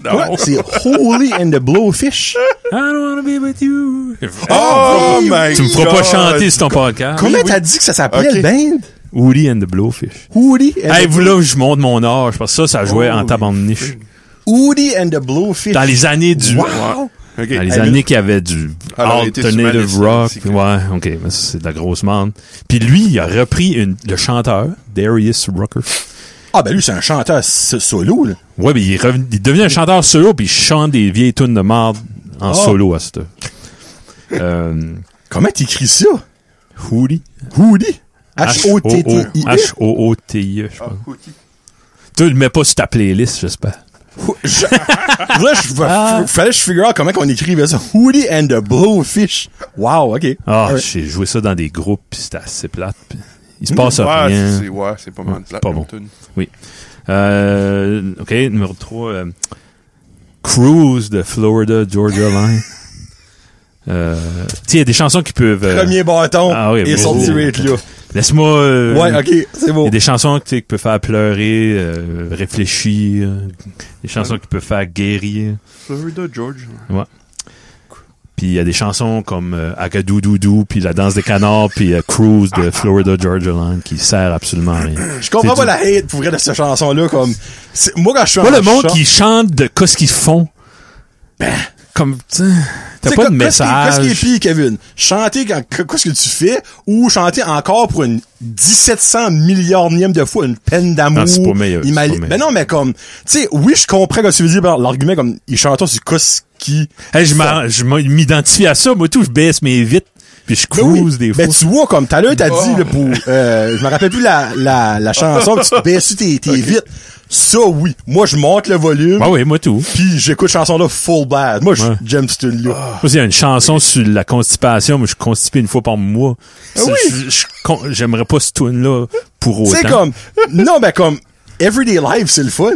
Quoi? C'est Holy and the Blowfish? I don't wanna be with you. Oh oui. my God! Tu me feras pas chanter sur ton podcast. Comment t'as dit que ça s'appelait, Ok. le band? Woody and the Blowfish. Woody and Hey, the vous là, je monte mon âge, parce que ça jouait en tabarniche. Woody and the Blowfish. Dans les années du... Wow! OK. Dans les Hey, années qu'il y avait du Alors, il était sur ma alternative liste, là, rock. aussi, Puis ouais, OK, mais ça, c'est de la grosse merde. Puis lui, il a repris le chanteur, Darius Rucker. Ah, ben lui, c'est un chanteur solo, là. Ouais, mais il devient un chanteur solo, puis il chante des vieilles tunes de merde en solo à cette heure. Comment t'écris ça? Woody. Woody? H-O-T-T-I-E? H-O-O-T-I-E, je pense. Tu le mets pas sur ta playlist, j'espère. Fallait que je figure out comment on écrivait ça. Woody and the Blowfish. Wow, OK. Ah, Alright. j'ai joué ça dans des groupes, puis c'était assez plate. Puis il se passe rien. C'est pas mal plate. pas bon. comme tune. OK, numéro 3. Cruise de Florida Georgia Line. Tu sais, il y a des chansons qui peuvent... Premier bâton oui, et beau. sorti rate là. Laisse-moi... Ouais, ok, c'est Il y beau. a des chansons tu sais, qui peuvent faire pleurer, réfléchir, des chansons qui peuvent faire guérir. Florida Georgia. Puis il y a des chansons comme Agadoudoudou, puis La danse des canards, puis Cruise de Florida Georgia Line qui sert absolument à rien. Je comprends C'est pas la hate pour vrai de cette chanson-là, comme, moi quand je suis Moi, en le monde char- qui chante de qu'est-ce qu'ils font, comme, tu sais, t'as T'sais, pas de qu'est-ce qui est message. pire, Kevin? Chanter qu'est-ce que tu fais ou chanter encore pour une 1700 milliardième de fois une peine d'amour. Non, c'est pas meilleur, c'est pas Ben meilleur. non, mais comme, tu sais, oui, je comprends que tu veux dire par l'argument comme, ils chantent sur qu'est-ce qui... Hey, je m'identifie à ça, moi tout, je baisse mes vitres, puis je Ben oui. cruise des fois. Ben tu vois, comme, tout à l'heure, t'as dit, là, pour, je me rappelle plus la chanson, que tu baisses tes vitres. Ça, oui. Moi, je monte le volume. Ah oui, moi tout. Puis j'écoute chanson-là full bad. Moi, Ouais. j'aime ce tune-là. Moi, il y a une chanson sur la constipation, mais je suis constipé une fois par mois. oui. J'aimerais pas ce tune-là pour Tu autant. sais, comme, non, ben comme, Everyday Life, c'est le fun.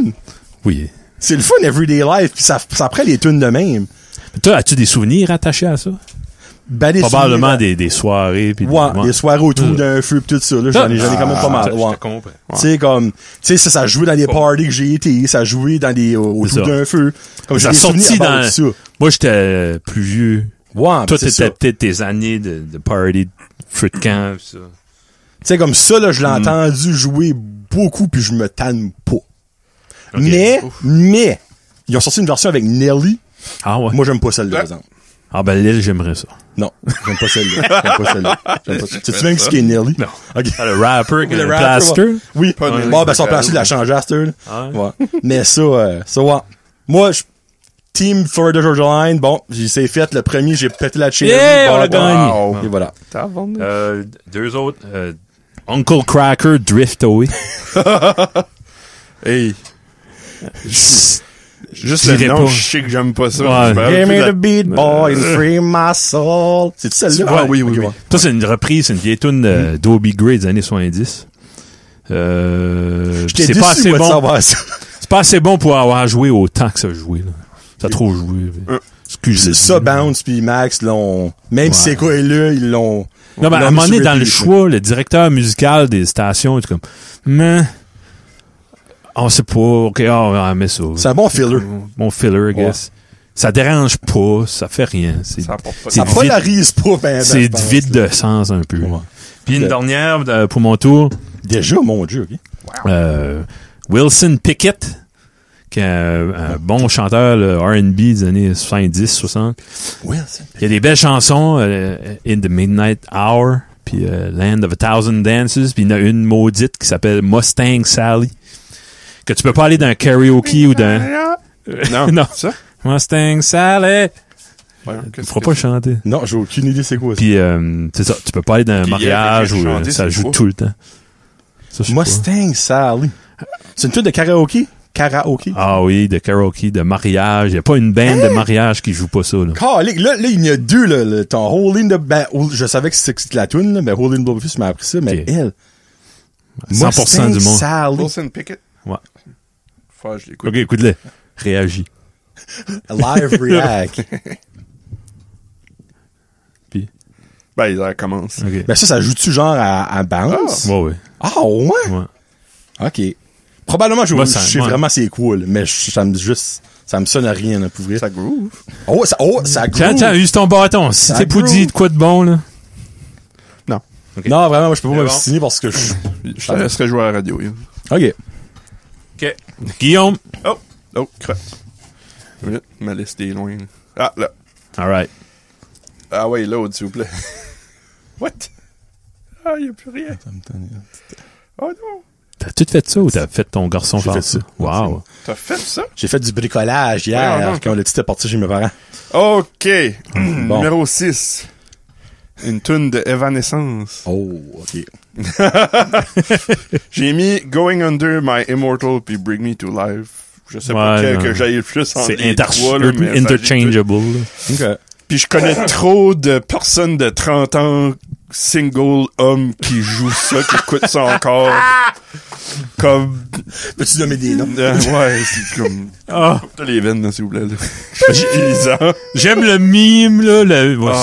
Oui. C'est le fun, Everyday Life, pis ça prend les tunes de même. Toi, as-tu des souvenirs attachés à ça? Ben, des Probablement souvenirs, des soirées. Puis ouais, des soirées autour d'un feu pis tout ça, là. J'en ai quand même pas mal. Ouais. Tu sais, comme, tu sais, ça jouait dans des parties que j'ai été, ça jouait dans des, autour ça. d'un feu. Comme j'ai Ça des sorti souvenirs dans... about ça. Moi, j'étais plus vieux. Ouais, Toi, c'est ça. t'étais peut-être tes années de party, de feu de camp, ça. Tu sais, comme ça, là, je l'ai entendu jouer beaucoup puis je me tanne pas. Ok. Mais, ils ont sorti une version avec Nelly. Ah ouais? Moi, j'aime pas celle-là, par exemple. Ah ben, là, j'aimerais ça. Non, j'aime pas celle-là. Sais-tu même ce qui est Nelly? Non. Ok. Ah, le rapper, Le rapper, plaster. ouais. Oui. Pas Nelly Bon, ben, son Furtado. place, il l'a changé à cette heure, là. Ah ouais? Ouais. Mais ça, ouais. Moi, Team Florida Georgia Line, bon, c'est fait. Le premier, j'ai pété la chaîne. Yeah, on a bon, gagné. Wow. Et voilà. Deux autres. Uncle Cracker Drift Away. Hey. Juste Je le dirais nom, pas. je sais que j'aime pas ça. Ouais. Je me rappelle Give plus me de the beat, boy, and free my soul. C'est-tu celle-là? Ah, oui, oui, Ok, oui. ouais. Ça, c'est une reprise, c'est une vieille tune d'Obi Gray des années 70. Je t'ai C'est dit pas assez de bon. savoir ça. C'est pas assez bon pour avoir joué autant que ça a joué, là. Ça a trop joué. Excusez. Ça, Bounce puis Max l'ont... Même si c'est quoi est là, ils l'ont... Non, mais à ils un l'ont moment mis donné, sur dans le repeat, choix, le directeur musical des stations est comme, mais, on sait pas, ok, on va mettre ça. C'est un bon filler. Bon filler, I guess. Ça dérange pas, ça fait rien. C'est Ça apporte pas c'est de- vide. polarise pas, ben, c'est je pense, vide là. de sens un peu. Ouais. Puis une Ok. dernière pour mon tour, Déjà, mon Dieu, OK. Wilson Pickett, qui est un bon chanteur le R&B des années 70, 60. Wilson. Il y a des belles chansons, In the Midnight Hour, puis Land of a Thousand Dances, puis il y en a une maudite qui s'appelle Mustang Sally, que tu peux pas aller dans un karaoke ou dans... Non, Non. ça? Mustang Sally! Ouais, Tu qu'est-ce feras que pas c'est? chanter. Non, j'ai aucune idée c'est quoi ça. Puis c'est ça, tu peux pas aller dans un Puis, mariage où chanter, ça c'est joue quoi? tout le temps. Ça, je sais pas. Mustang Sally. C'est une tune de karaoké? Karaoké? Ah oui, de karaoke, de mariage. Il n'y a pas une band de mariage qui joue pas ça, là. Calique, là, il y a deux, là. Ton Holding the... Ben, je savais que c'était la tune, là, mais Holding the Blowfish m'a appris ça, mais Ok. elle... 100% du monde. Sally. Wilson Pickett? Ouais. Faut que je l'écoute. Ok, écoute-le. Réagis. Live React. Puis, Ben, ça commence. ok. Ben ça joue-tu genre à Bounce? Ouais, ouais. Ah, ouais? Ouais. OK. Probablement, je Moi, ça- sais ouais. vraiment c'est cool, mais ça me sonne à rien, là, pour vrai. Ça groove. Ça Tiens, groove. use ton bâton. Si Ça t'es pour groove. dire de quoi de bon, là. Ok. Non, vraiment, moi, je peux pas C'est m'obstiner parce que Je te laisserai jouer à la radio. Yann. OK. Ok. Guillaume. Oh, crotte. Une minute, ma liste est loin. Là. Ah, là. Alright. Ah ouais, l'autre, s'il vous plaît. What? Ah, il n'y a plus rien. Oh non. T'as tout fait ça ou t'as fait ton garçon J'ai faire fait ça? ça. Wow. T'as fait ça? J'ai fait du bricolage Ouais, hier non. quand le petit est parti chez mes parents. OK. Bon. Numéro 6. Une toune de Evanescence. Oh, OK. J'ai mis Going Under My Immortal puis Bring Me to Life. Je sais pas Ouais, quel non. que j'aille le plus entre C'est les trois, là, mais ça, interchangeable, là. OK. puis je connais trop de personnes de 30 ans single homme qui joue ça, qui écoute ça encore. Comme... Peux-tu nommer des noms? Ouais, c'est comme... T'as les veines, là, s'il vous plaît. Là. J'aime le mime, là.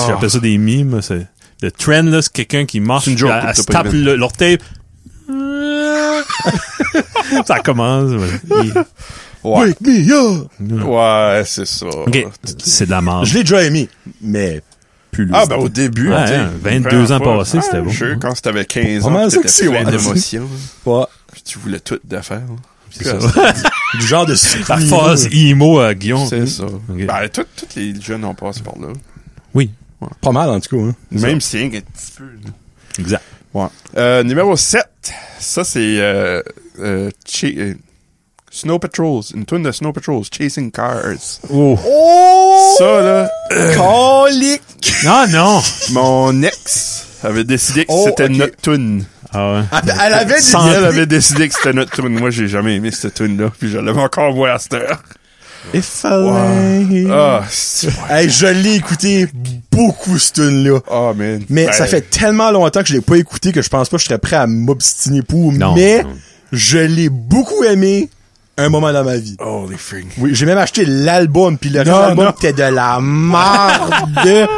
J'appelle ça des mimes. Là, c'est le trend, là, c'est quelqu'un qui marche, c'est une joke, elle se tape l'orteil. Ça commence. Ouais. Wake me up! Ouais, c'est ça. OK, c'est de la merde. Je l'ai déjà aimé, mais plus lui. Au début, Ouais, 22 ans passés, c'était bon. Quand t'avais 15 Comment ans, ça t'étais que c'est, plein ouais. d'émotions. Ouais. Puis tu voulais tout d'affaires. C'est ça. Du genre de La phase emo à Guillaume. C'est ça. Okay. Ben, tous les jeunes ont passé par là. Oui. Ouais. Pas mal, en tout cas. Hein. Même si un petit peu. Là. Exact. Ouais. Numéro 7. Ça, c'est Snow Patrols. Une tune de Snow Patrols. Chasing Cars. Oh! Ça, là... Colique! Non! Mon ex avait décidé que c'était notre tune. Ah ouais. Elle avait des... Elle avait décidé que c'était notre tune. Moi, j'ai jamais aimé cette tune-là. Puis je l'avais encore voir à cette heure. If I... Ah, Hey, je l'ai écouté beaucoup, cette tune-là. oh, man. Mais ça fait tellement longtemps que je l'ai pas écouté que je pense pas que je serais prêt à m'obstiner pour. Non, mais non. je l'ai beaucoup aimé un moment dans ma vie. Holy frig. Oui, j'ai même acheté l'album, puis le album était de la merde.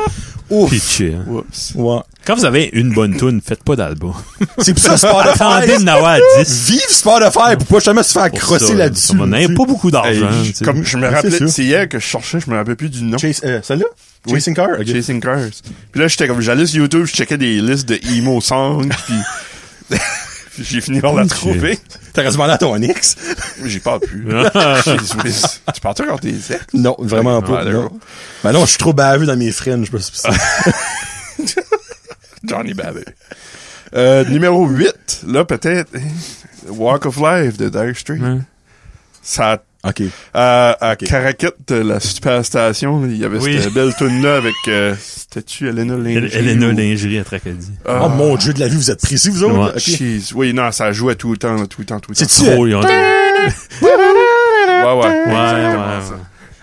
Ouf. Pitché, hein. Oups. Ouais. Quand vous avez une bonne tune, faites pas d'album. C'est pour ça Attendez Spotify. de n'avoir 10. Vive Spotify pour pas jamais se faire crosser là-dessus. On n'a pas beaucoup d'argent. Hey, tu sais. comme je me c'est rappelais, sûr. c'est hier que je cherchais, je me rappelais plus du nom. Celle-là? Oui. Chasing Car? Ok. Chasing Cars. Puis là, j'étais comme, j'allais sur YouTube, je checkais des listes de emo songs, puis j'ai fini par la trouver. T'as demandé à ton ex? J'y parle plus. Jesus. Tu parles encore des ex? Non, vraiment pas. Ouais, Non. Ben non, je suis trop baveux dans mes friends, je sais pas. Johnny Babbitt. Numéro 8, là, peut-être, Walk of Life de Dire Straits. Ça, OK. à Caracat, la Superstation, il y avait cette belle tune-là avec, c'était-tu Elena Lingerie? Elena Lingerie à Tracadie. Oh mon Dieu de la vie, vous êtes précis, vous autres? Ouais. Ok. Jeez. Oui, non, ça jouait tout le temps. C'est-tu? Trop, ils ont... Ouais.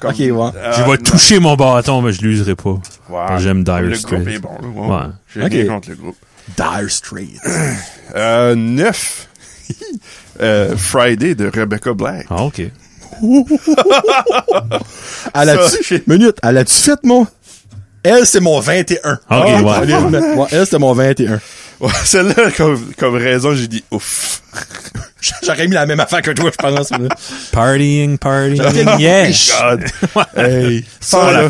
Comme, Ok, ouais. Je vais toucher mon bâton, mais je l'userai pas. Ouais. J'aime Dire Le Straits. groupe est bon, là. Ouais. J'ai Ok. rien contre le groupe. Dire Straits. 9. Friday de Rebecca Black. Ah, OK. Elle a-tu fait, moi? Elle, c'est mon 21. Ok, ouais. Ouais, elle, c'était mon 21. Ouais, celle-là, comme raison, j'ai dit ouf. J'aurais mis la même affaire que toi, je pense. Partying, yes! God. Hey. Fun.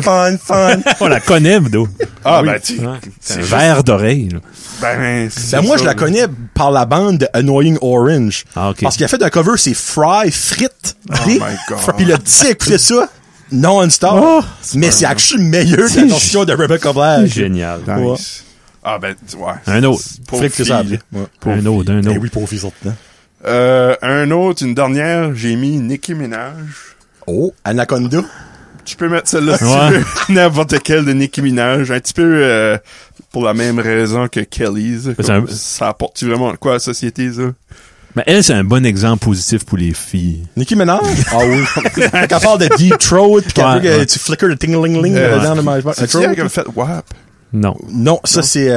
On la connaît, Bdo. Ah, ben, tu C'est un verre d'oreille, là. Ben, Ben, moi, je la connais par la bande de Annoying Orange. Ah, OK. Parce qu'il a fait un cover, c'est Fry, Frites. Oh my God. Puis le petit écoutait ça non-stop. Oh, mais c'est actually meilleur que la version de Rebecca Black. Génial. Nice. Ah, ben, ouais. Un autre. Pauvre Fric que ça fille. appelait. Ouais. Un autre. Ben oui, pauvre fille, sortant. Un autre, une dernière, j'ai mis Nicki Minaj. Oh, Anaconda. Tu peux mettre celle-là si Ouais. tu veux. N'importe quelle de Nicki Minaj. Un petit peu pour la même raison que Kelly's. Comme, ça apporte vraiment quoi à la société, ça? Mais elle, c'est un bon exemple positif pour les filles. Nicki Minaj? Ah oui. Quand elle parle de Deep Throat, pis qu'elle veut que tu flicker le ting-ling-ling dans le my C'est elle qui a fait WAP. Non. Non, ça c'est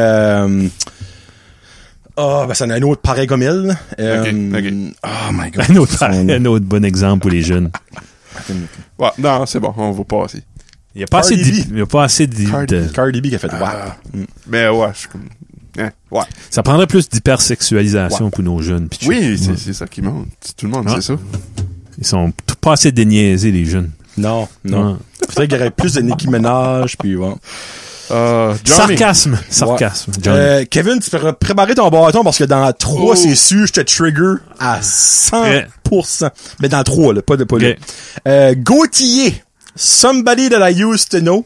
ben c'est un autre pareil comme elle. Ok. Oh my god. Un autre bon exemple pour les jeunes. Ouais, non, c'est bon, on va passer. Il n'y a pas assez Cardi B. il y a pas assez de... Cardi B qui a fait WAP. Mais ouais, je suis comme... ouais. Ça prendrait plus d'hypersexualisation pour nos jeunes. Pis Oui, c'est ça qui monte. Tout le monde sait ça. Ils sont pas assez déniaisés, les jeunes. Non. Ouais. Faudrait qu'il y aurait plus de Nicki Minaj, puis bon. Johnny. Sarcasme. Johnny. Kevin, tu peux préparer ton bâton parce que dans 3, c'est sûr, je te trigger à 100%. Mais dans 3, là, pas là. Okay. Gauthier, Somebody That I Used to Know.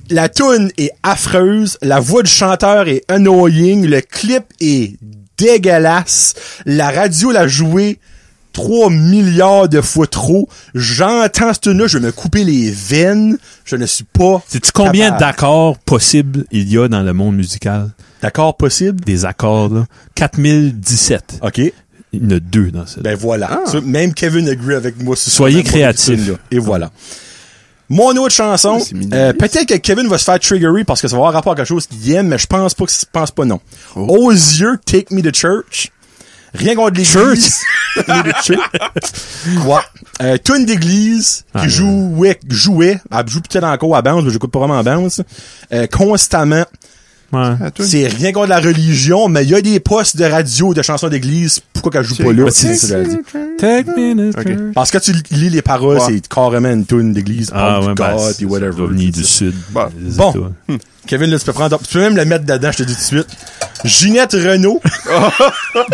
La tune est affreuse, la voix du chanteur est annoying, le clip est dégueulasse, la radio l'a joué 3 milliards de fois trop. J'entends ce tune-là, je vais me couper les veines. Je ne suis pas... Sais-tu combien capable. d'accords possibles il y a dans le monde musical? D'accord possible? Des accords, là. 4017. OK. Il y en a 2 dans cette. Ben voilà. Ça, même Kevin agree avec moi. Sur Soyez ça, créatifs. Et voilà. Mon autre chanson, C'est minimaliste. peut-être que Kevin va se faire triggery parce que ça va avoir rapport à quelque chose qu'il aime, mais je pense pas non. Aux yeux, Take Me to Church. Rien contre l'église. Take Me to Church. Ouais. Tune d'église qui jouait, elle joue peut-être encore à bounce, mais j'écoute pas vraiment à bounce. Constamment. Ouais. C'est rien contre la religion, mais il y a des postes de radio de chansons d'église. Pourquoi qu'elle joue pas là? C'est ça que j'allais dire. Take me to Ok. church. Parce que tu lis les paroles, Ouais. c'est carrément une tune d'église, Ah, du ouais, God, ben, puis whatever. c'est venu du sud. Bon. des Bon. États. Kevin, là, tu peux même le mettre dedans, je te dis tout de suite. Ginette Renault,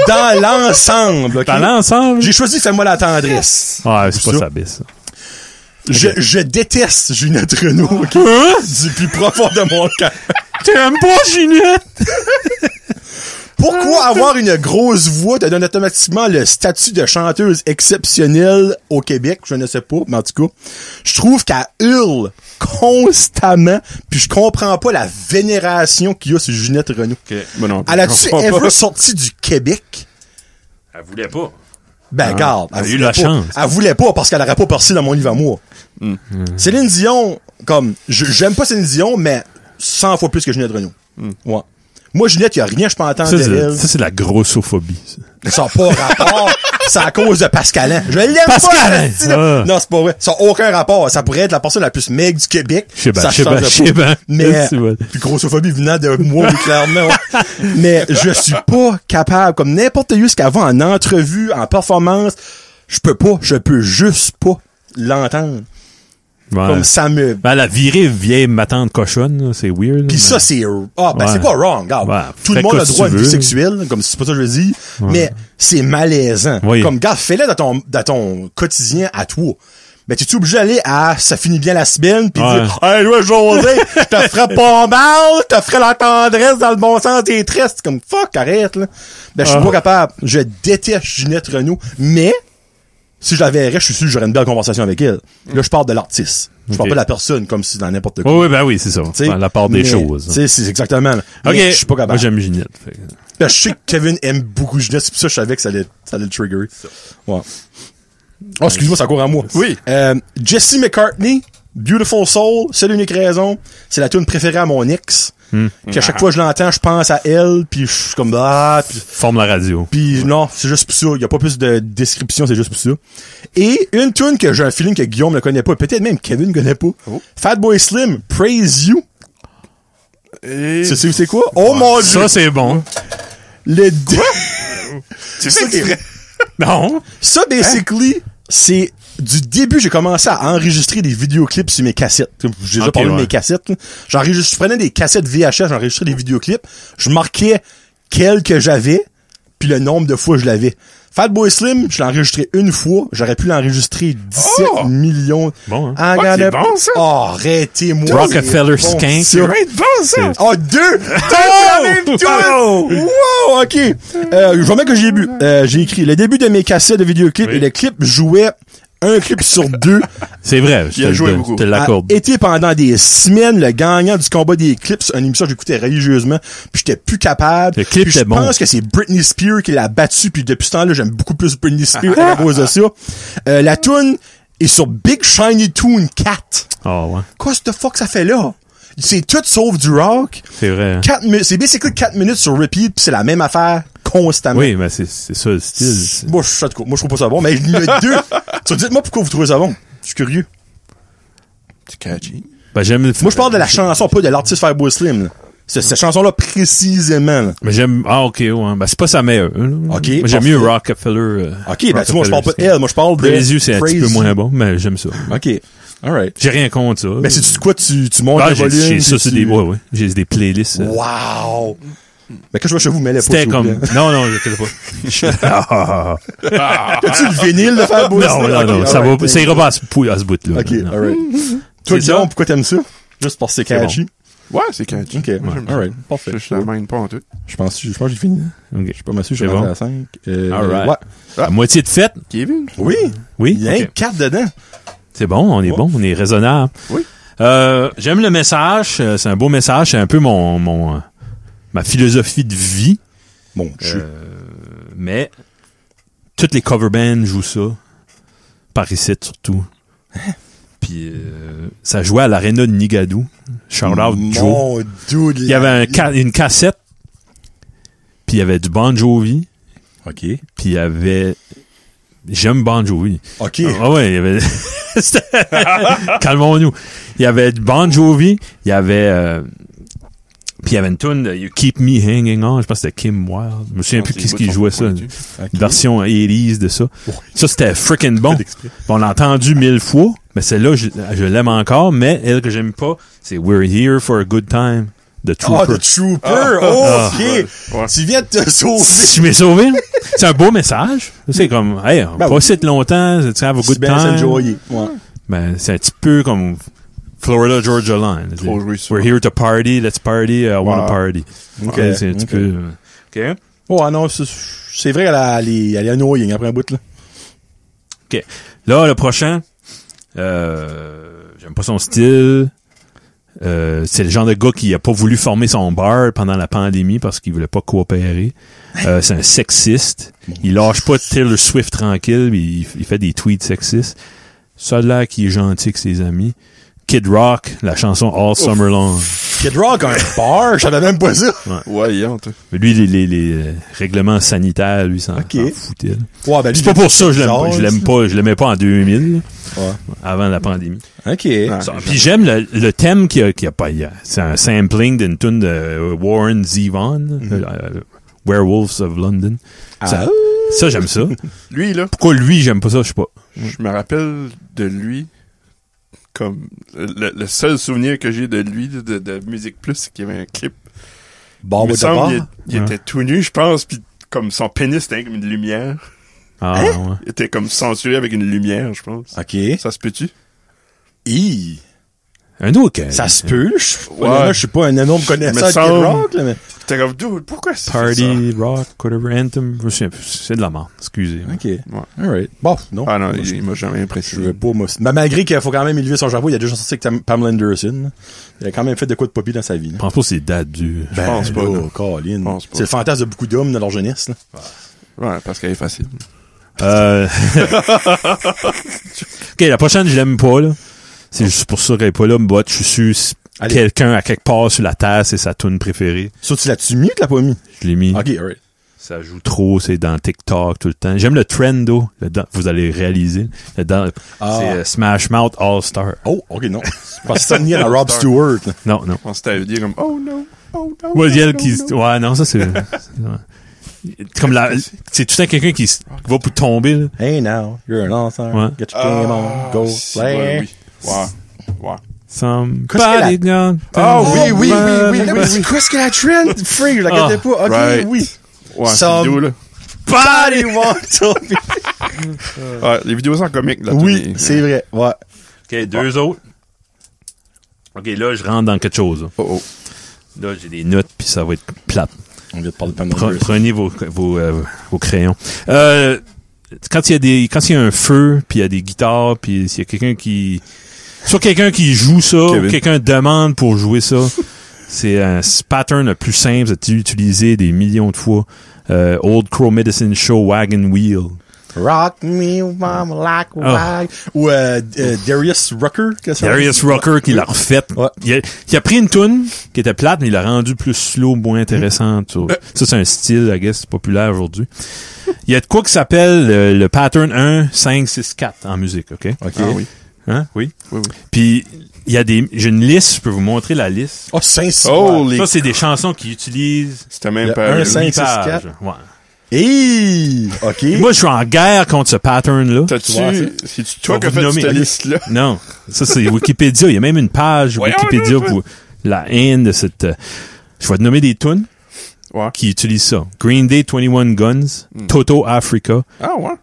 dans l'ensemble, ok? Dans l'ensemble? J'ai choisi Fais-moi la tendresse. Ouais, c'est pas Ça. sa bisse. Je déteste Ginette Renault, ok? Du plus profond de mon cœur. T'aimes pas Ginette? Pourquoi avoir une grosse voix te donne automatiquement le statut de chanteuse exceptionnelle au Québec? Je ne sais pas, mais en tout cas, je trouve qu'elle hurle constamment, puis je comprends pas la vénération qu'il y a sur Ginette Renault. Bon, non, Elle a-tu je comprends ever pas. sorti du Québec? Elle voulait pas. Ben, regarde. elle a eu voulait la pas. chance. Elle voulait pas parce qu'elle aurait pas percé dans mon livre à moi. Céline Dion, comme, j'aime pas Céline Dion, mais 100 fois plus que Ginette Renault. Ouais. Moi, Ginette, y a rien, je peux entendre Ça, d'elle. c'est la grossophobie, ça. Ça n'a pas rapport. C'est à cause de Pascalin. Je l'aime Pascalin! pas. Ah. Non, c'est pas vrai. Ça n'a aucun rapport. Ça pourrait être la personne la plus maigre du Québec. Je sais bien, Ça je sais bien, change je sais pas. bien. Mais, C'est vrai. puis grossophobie venant de moi, oui, clairement. Ouais. Mais je suis pas capable, comme n'importe où ce qu'elle va en entrevue, en performance, je peux juste pas l'entendre. Ouais. Comme ça me... Ben, elle a viré vieille matante cochonne, là, c'est weird. Puis ça, c'est... Ah, ben Ouais. c'est pas wrong, regarde. Ouais, Tout le fais monde quoi a tu droit à une veux. vie sexuelle, comme c'est pas ça que je veux dire, mais c'est malaisant. Oui. Comme, regarde, fais-le dans ton quotidien à toi. Mais tu es obligé d'aller à ça finit bien la semaine pis Ouais. dire hey ouais José, je te ferais pas mal, je te ferais la tendresse dans le bon sens des tresses. Comme fuck, arrête là. Ben je suis pas capable. Je déteste Ginette Renault, mais si je la verrais, je suis sûr que j'aurais une belle conversation avec elle. Là, je parle de l'artiste. Je parle Ok. pas de la personne comme si dans n'importe quoi. Oh, oui, ben oui, c'est ça. T'sais, La part des mais, choses. Tu sais, c'est exactement. Là. Ok. Mais je suis pas capable. Moi, j'aime Ginette. Fait que- Ben, je sais que Kevin aime beaucoup Ginette, c'est pour ça que je savais que ça allait le trigger. Ouais. Oh, excuse-moi, ça court à moi. Oui. Jesse McCartney, Beautiful Soul, c'est l'unique raison. C'est la tune préférée à mon ex. Qu'à chaque fois que je l'entends, je pense à elle, puis je suis comme Forme la radio. puis non, c'est juste pour ça. Il y a pas plus de description, c'est juste pour ça. Et une tune que j'ai un feeling que Guillaume ne connaît pas, peut-être même Kevin ne connaît pas. Oh. Fatboy Slim, Praise You. Et... Tu sais c'est quoi? Oh mon dieu! Ça, c'est bon. Le C'est ça qui est vrai. Non. Ça, basically, c'est du début, j'ai commencé à enregistrer des vidéoclips sur mes cassettes. J'ai déjà Ok, parlé de ouais. mes cassettes. Là. Je prenais des cassettes VHS, j'enregistrais des vidéoclips. Je marquais quels que j'avais, puis le nombre de fois je l'avais. Fatboy Slim, je l'ai enregistré une fois. J'aurais pu l'enregistrer 17 Oh! millions. Bon, hein. Ah, Ouais, regardez- c'est bon, ça. Oh, arrêtez-moi. Rockefeller C'est bon, Skank. ça. Ça va être bon, ça. Oh, deux la même tune! Oh! Wow, ok. Je vais mettre que j'ai bu. J'ai écrit le début de mes cassettes de vidéoclips Oui. et le clip jouait un clip sur deux. C'est vrai. Il a joué beaucoup. Je te l'accorde. A été pendant des semaines le gagnant du combat des clips, une émission que j'écoutais religieusement, puis j'étais plus capable. Le clip Puis je était bon. pense que c'est Britney Spears qui l'a battu, puis depuis ce temps-là, j'aime beaucoup plus Britney Spears à cause de ça. La tune est sur Big Shiny Tune 4. Oh, ouais. Quoi, the fuck ça fait là? C'est tout sauf du rock. C'est vrai. C'est basically 4 minutes sur repeat, puis c'est la même affaire constamment. Oui, mais c'est ça le style. Moi, je trouve pas ça bon, mais le deux. Dites-moi pourquoi vous trouvez ça bon. Je suis curieux. C'est catchy. Ben, j'aime. Moi, je parle de la chanson, pas de l'artiste Fatboy Slim. Là. Cette chanson-là, précisément. Là. Mais j'aime. Ah, ok, ouais. Ben, c'est pas sa meilleure. Là. Ok, Moi, j'aime parfait. mieux Rockefeller. OK, ben, tu vois, je parle pas de elle. Moi, je parle de... Les yeux, c'est un petit peu Praise moins You. bon, mais j'aime ça. OK. Alright. J'ai rien contre ça. Mais c'est quoi, tu montes Ah, le j'ai volume? ça, c'est des. Ouais, ouais. J'ai des playlists. Wow! Mais quand je vois chez vous, mêlez pas. C'était s'il vous comme. plaît. Non, non, je connais pas. As-tu le vinyle de Fatboy Non, Slim? non, Ok, non. Ça alright. va, ça ira pas à ce bout-là. OK, Non. alright. Toi, C'est Guillaume, ça? pourquoi t'aimes ça? Juste parce que c'est C'est catchy? Ouais, c'est catchy. OK, Moi, j'aime ça. alright. Parfait. Je la mène pas en tout. Je pense que j'ai fini. Ok. Je suis pas mal sûr, je C'est suis rendu bon. à 5. Alright. Ouais. La moitié de fête. Kevin? Oui. Oui. Il y a Ok. une carte dedans. C'est bon, on est bon, on est raisonnable. Oui. J'aime le message, c'est un beau message, c'est un peu ma philosophie de vie. Bon, Mais toutes les cover bands jouent ça. Par ici surtout. Puis ça jouait à l'Arena de Nigadou. Shout out Joe. Mon dude, Il y avait une cassette. Puis il y avait du Bon Jovi. OK. Puis il y avait... J'aime Bon Jovi. OK. Ah ouais, il y avait... Calmons-nous. Il y avait du Bon Jovi. Il y avait... Puis il y avait une tune de You Keep Me Hanging On. Je pense que c'était Kim Wilde. Je me souviens plus qui jouait ça. Une version 80s de ça. Ça, c'était freaking bon. On l'a entendu 1000 fois. Mais celle-là, je l'aime encore. Mais elle que j'aime pas, c'est We're Here for a Good Time. The Trooper. The Trooper! OK! Ouais. Tu viens de te sauver! Je m'ai sauvé. C'est un beau message. C'est comme, hey, on pas si longtemps, tu have a good bien time. s'enjoyer. Ouais. Ben, c'est un petit peu comme Florida Georgia Line. Trop joué ça. We're here to party, let's party, I wanna party. OK. Ouais, c'est un petit peu... OK? Oh, non, c'est vrai, elle est annoying après un bout, là. OK. Là, le prochain, j'aime pas son style. C'est le genre de gars qui a pas voulu former son bar pendant la pandémie parce qu'il voulait pas coopérer. C'est un sexiste. Il lâche pas Taylor Swift tranquille, mais il fait des tweets sexistes. Ça a l'air qu'il est gentil avec ses amis. Kid Rock, la chanson All Summer Long. Kid Rock a un bar, je savais même pas ça. Ouais, hier, toi. Mais lui, les règlements sanitaires, lui, s'en foutait. Là. Ouais, ben, C'est pas pour ça que je l'aimais pas en 2000, avant la pandémie. OK. Puis j'aime le thème qu'il y a pas. C'est un sampling d'une tune de Warren Zevon, Werewolves of London. Ça, j'aime ça. Lui, là. Pourquoi lui, j'aime pas ça, je sais pas. Je me rappelle de lui comme le seul souvenir que j'ai de lui de Musique Plus, c'est qu'il y avait un clip. Bon, il me semble il était tout nu, je pense, puis comme son pénis était avec une lumière. Ah, ouais. Il était comme censuré avec une lumière, je pense. OK. Ça se peut-tu? Un autre. Ça se peut, je suis pas un énorme connaisseur de Kid Rock, là, mais... T'es comme, dude, pourquoi ça Party, fait ça? rock, whatever, anthem, c'est de la merde, excusez. OK. Alright. Bon, non. Ah non, il m'a jamais impressionné. Je veux pas, moi. Mais malgré qu'il faut quand même élever son chapeau, il a déjà sorti avec Pamela Anderson. Il a quand même fait de quoi de poppy dans sa vie. Je pense pas que c'est date du... Je pense pas, là. Colin. C'est le fantasme de beaucoup d'hommes dans leur jeunesse, là. Ouais, parce qu'elle est facile. OK, la prochaine, je l'aime pas, là. C'est juste pour ça qu'elle est pas là, mais je suis sûr quelqu'un à quelque part sur la terre, c'est sa tune préférée. Ça, tu l'as-tu mis ou tu l'as pas mis? Je l'ai mis. OK, alright. Ça joue trop, c'est dans TikTok tout le temps. J'aime le trendo, vous allez réaliser. C'est Smash Mouth All Star. Oh, OK, non. Parce que ça venait à Rob Stewart. Non. Je pense que t'avais dit comme, oh no. Ouais, ouais, non, ça c'est... comme c'est tout le temps quelqu'un qui va pour tomber, là. Hey now, you're an author. Ouais. Get your game on, go play. Oui. Ouais. Somebody gone. Oui. Qu'est-ce que la trend? Free, je la gâtais pas. OK, right. oui. Ouais, c'est vidéo, là. Somebody wants to be... Ouais, les vidéos sont comiques, là. Oui, c'est vrai. Ouais. OK, deux autres. OK, là, je rentre dans quelque chose. Là, là j'ai des notes, puis ça va être plate. On vient de parler de Pamela. Prenez vos crayons. Quand il y a un feu, puis il y a des guitares, puis s'il y a quelqu'un qui... Soit quelqu'un qui joue ça, ou quelqu'un demande pour jouer ça. C'est un pattern le plus simple, c'est utilisé des millions de fois. Old Crow Medicine Show, Wagon Wheel. Rock me, mama, like a wag. Ou Darius Rucker. Darius Rucker qui l'a refait. Ouais. Il a pris une toune qui était plate, mais il l'a rendue plus slow, moins intéressante. Ça, c'est un style, I guess, populaire aujourd'hui. Il y a de quoi qui s'appelle le pattern 1, 5, 6, 4 en musique, OK? Ah oui. Hein? Oui? Oui. Puis, j'ai une liste, je peux vous montrer la liste. Oh, 5, 6, Ça, c'est des chansons qu'ils utilisent. C'était même pas... 1, 5, 6, 4. Ouais. Hey! OK. Moi, je suis en guerre contre ce pattern-là. C'est-tu toi qui as fait cette liste-là? Non. Ça, c'est Wikipédia. Il y a même une page Wikipédia pour la haine de cette... Je vais te nommer des tunes qui utilisent ça. Green Day, 21 Guns, Toto Africa,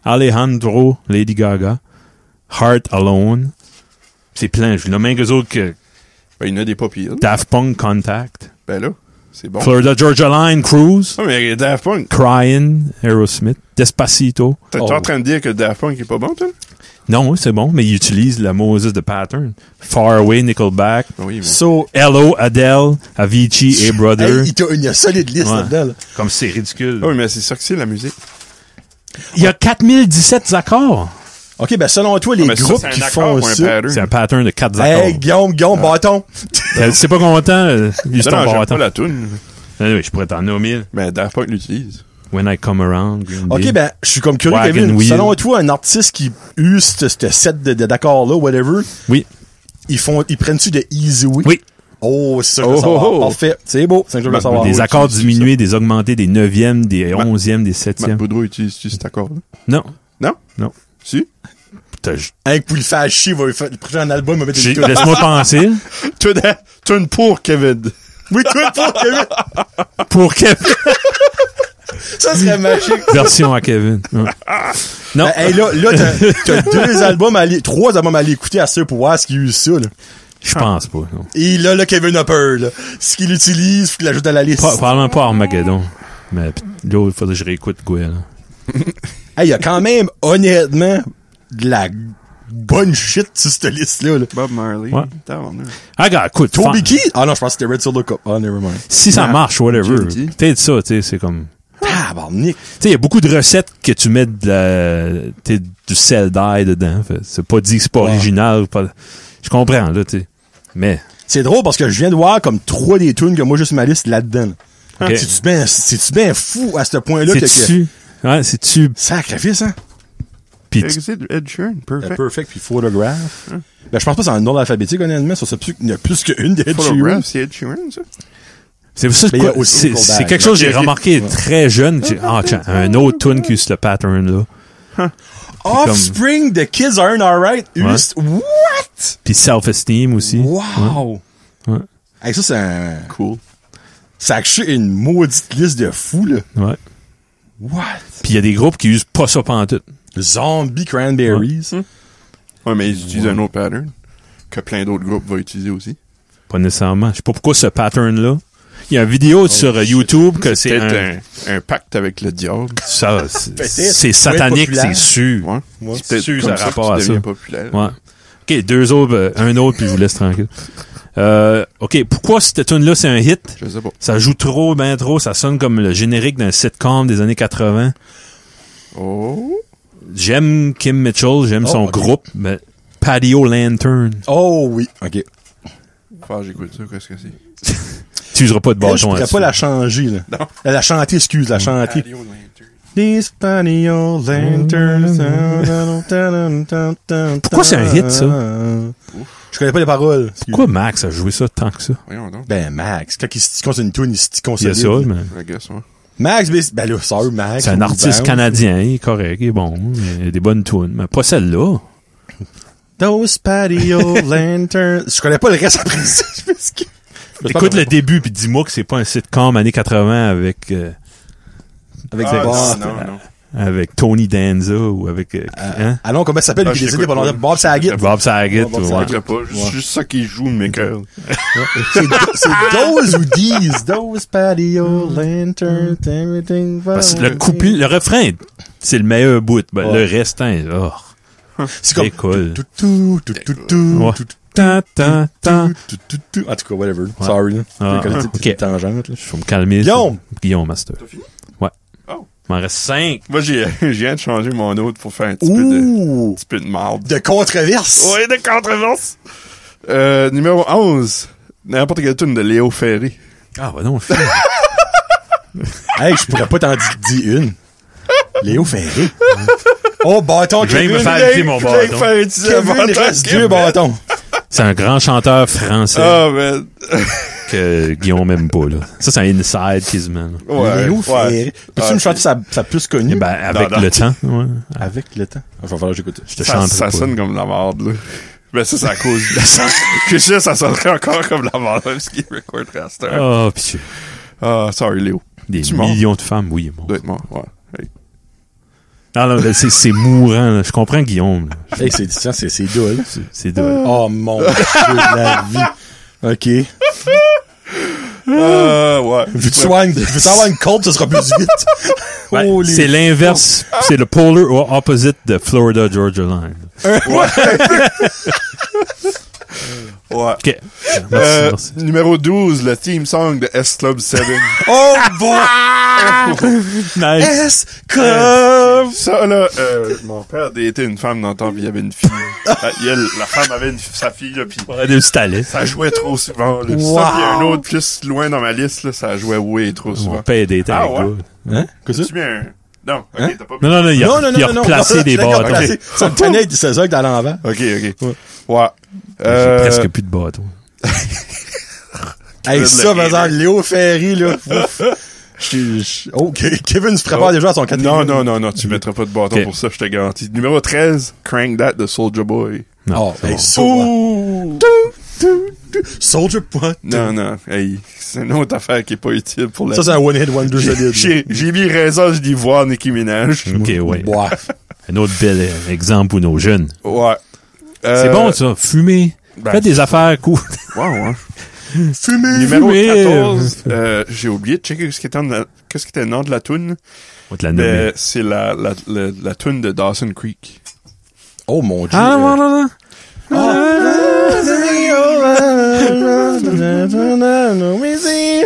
Alejandro, Lady Gaga, Heart Alone. C'est plein. Je nomme que autres que... Ben, il y en a des pas pires. Daft Punk, Contact. Ben là, c'est bon. Florida Georgia Line, Cruise. Ah, mais Daft Punk. Crying, Aerosmith, Despacito. T'es en train de dire que Daft Punk est pas bon, toi? Non, c'est bon, mais il utilise la Moses de pattern. Far Away, Nickelback. Oui, mais... So, Hello, Adele, Avicii, A Brother. Hey, il a une solide liste là-dedans. Comme c'est ridicule. Oui, mais c'est ça que c'est, la musique. Il y a 4017 accords. OK, ben selon toi, les Mais ça, groupes c'est un qui accord font ou un ça... pattern? C'est un pattern de 4 accords. Hey, Guillaume, bâton! C'est pas content, juste Non, ton j'aime bâton. pas la toune. Oui, je pourrais t'en nommer. Mais Daft Punk l'utilise. When I Come Around, Green Day. OK, ben, je suis comme curieux, Wagon Kevin. Wheel. Selon toi, un artiste qui use ce set d'accords-là, whatever, Oui. ils prennent-tu de Easy Way? Oui. Oh, c'est ça que je veux savoir. Parfait. C'est beau. C'est ça que je veux savoir. Des oui, accords tu- tu- diminués, des augmentés, des 9e, des 11e, des Matt 7e. Boudreau utilise-tu cet accord-là? Non. Non? Non. Si? Putain, Hein, pour le faire chier, il va faire le prochain album, il va mettre une toune. laisse-moi penser. Toune pour Kevin. Oui, toi, pour Kevin. Pour Kevin. Ça serait magique. Version à Kevin. Ouais. Non. Hey, là, t'as 3 albums à aller écouter à ça pour voir ce qu'il use ça, là. Je pense pas. Non. Et là, Kevin a peur, là. Ce qu'il utilise, faut qu'il l'ajoute à la liste. Probablement pas Armageddon. Mais là, il faudrait que je réécoute Gwen. Hey, il y a quand même, honnêtement, de la bonne shit sur cette liste-là, là. Bob Marley. Ouais. Tabarnak. Ah, gars, écoute. Toby Keith? Ah non, je pense que c'était Red Solo Cup. Ah, never mind. Si ça Ouais. marche, whatever. Gentil. Peut-être ça, tu sais, c'est comme... Tabarnak. Tu sais, il y a beaucoup de recettes que tu mets du sel d'ail dedans. Fait, c'est pas dit que c'est pas original. Pas... Je comprends, là, tu sais. Mais... C'est drôle parce que je viens de voir comme 3 des tunes que moi j'ai sur ma liste là-dedans. Ok. C'est-tu bien fou à ce point-là que... C'est-tu... Ouais, c'est-tu... Sacrifice, hein? Pis C'est Ed Sheeran. Perfect. Perfect puis Photograph. Ben, je pense pas que c'est en ordre alphabétique, honnêtement. Ça, il y a plus qu'une des Ed Sheeran. Photograph, c'est Ed Sheeran, ça? c'est ça, Mais il y a aussi Nickelback. c'est quelque chose que j'ai Ok, ok. remarqué très jeune. Ah, tiens, un autre tune qui use le pattern-là. Offspring, The Kids Aren't Alright. Ouais. What? Puis Self-Esteem aussi. Wow! Ouais. Hey, ça, c'est un... Cool. Ça a créé une maudite liste de fous, là. Ouais. What? Puis il y a des groupes qui usent pas ça pantoute. Zombie Cranberries. Ouais, mais ils utilisent un autre pattern que plein d'autres groupes vont utiliser aussi. Pas nécessairement. Je sais pas pourquoi ce pattern-là. Il y a une vidéo sur YouTube que c'est Peut-être un pacte avec le diable. ça, Peut-être. c'est satanique, populaire. c'est sûr. Ouais. Ouais. C'est peut-être sûr, comme ça a ça rapport que à tu ça. deviens populaire. Ouais. OK, 2 autres, un autre, puis je vous laisse tranquille. OK, pourquoi cette tune-là, c'est un hit? Je sais pas. Ça joue trop, ben trop. Ça sonne comme le générique d'un sitcom des années 80. Oh. J'aime Kim Mitchell, j'aime son ok. groupe, mais Patio Lantern. Oh oui. OK. Faut j'écoute ça, qu'est-ce que c'est? Tu useras pas de Elle, je bâton pourrais là-dessus. pas la changer, là. Non. Elle a chanté, excuse, la chanté. Patio Lantern. These patio lanterns. Pourquoi c'est un hit, ça? Je connais pas les paroles. Excuse. Pourquoi Max a joué ça tant que ça? Voyons donc. Ben, Max, quand il se compte une tune, il se Il y a consolide. ça, mais I guess, ouais. Max, ben là, sorry, Max. c'est un ou artiste Bounce. canadien, il est correct, il est bon, il a des bonnes tunes, mais pas celle-là. Those patio lanterns. Je connais pas le reste après ça. Je m'excuse. Écoute le début, puis dis-moi que c'est pas un sitcom années 80 avec Avec Ah, Bob. non. avec Tony Danza ou avec hein? Ah non, comment ça s'appelle, Ah, lui, qui je décédé l'écoute pendant pas. Bob Saget. Bob Saget. Bob ouais. Saget. Je sais pas. C'est juste ça qui joue, mes cœurs. C'est those ou these. Those patio lanterns, everything. Parce que le couplet, le refrain, c'est le meilleur bout. Ben, Ouais. le restant, C'est comme... cool. Tout. Ouais. Ta, ta, ta. En tout cas, whatever. Sorry, là. Ah, Je connais ok. tes tangentes, là. Je vais me calmer. Guillaume! Guillaume Master. T'as fini? Ouais. Oh. Il m'en reste 5. Moi, je viens de changer mon autre pour faire un petit Ouh! peu de marde. De controverse! Ouais, de controverse. Numéro 11. N'importe quelle tune de Léo Ferré. Ah, bah non, fait. Hey, je pourrais pas t'en dire une. Léo Ferré. Oh, bâton, Je viens Kevin. me faire utiliser mon bâton. Kevin, il reste 2 bâtons. C'est un grand chanteur français Ah, man. que Guillaume aime pas, là. Ça, c'est un inside quasiment. Là. Ouais. Léo Ferré. Peux-tu Ah, me chanter sa plus connue? Eh ben, avec non. le temps, ouais. Avec le temps. Il va falloir que j'écoute. Je te Ça, chanterai ça pas. sonne comme de la merde, là. Ben, ça, c'est à cause de ça. Je suis sûr que ça sonnerait encore comme de la merde, même ce qu'il recorderait à cette heure. Oh, pitié. Ah, sorry, Léo. Des Tu mort? millions de femmes, oui, bon. Doit être mort, ouais. Hey. Non, non, là, c'est mourant, là. Je comprends Guillaume, là. Hey, c'est dole. C'est drôle. Oh, mon Dieu de la vie. OK. Ouais. Veux-tu avoir une cold, ça sera plus vite. Ouais, Holy c'est l'inverse, c'est le polar opposite de Florida Georgia Line. Ouais. OK. Merci. Numéro 12, le theme song de S Club 7. Oh, bon! Nice. S Club Ça, là, mon père était une femme dans le temps, puis il y avait une fille. La femme avait sa fille, là, puis ça jouait trop souvent. Là. Wow. Ça, puis un autre plus loin dans ma liste, là, ça jouait trop souvent. Mon père était avec ouais? Hein? Qu'est-ce que Tu mets un... Non, ok, Hein? t'as pas mis... Non, il a replacé des bâtons. Ça me tenait, c'est ça que dans l'envers. Ok. Ouais. J'ai presque plus de bâtons. Hey, ça, par exemple, Léo Ferry, là. OK, Kevin se prépare déjà à son quatrième. Non, tu mettras pas de bâton pour ça, je te garantis. Numéro 13, Crank That de Soulja Boy. Oh, hey, ça. Soulja Boy. Non, hey, c'est une autre affaire qui est pas utile pour la... Ça, c'est un one-hit wonder solide. J'ai mis raison, je dis voir Nicki Minaj. OK, ouais. Ouais. Un autre bel exemple pour nos jeunes. Ouais. C'est bon, ça. Fumer. Faites des affaires cool. Ouais. Fumer. Numéro 14, j'ai oublié de checker qu'est-ce qui était le nom de la toune. On va te la nommer. C'est la toune de Dawson Creek. Oh, mon Dieu.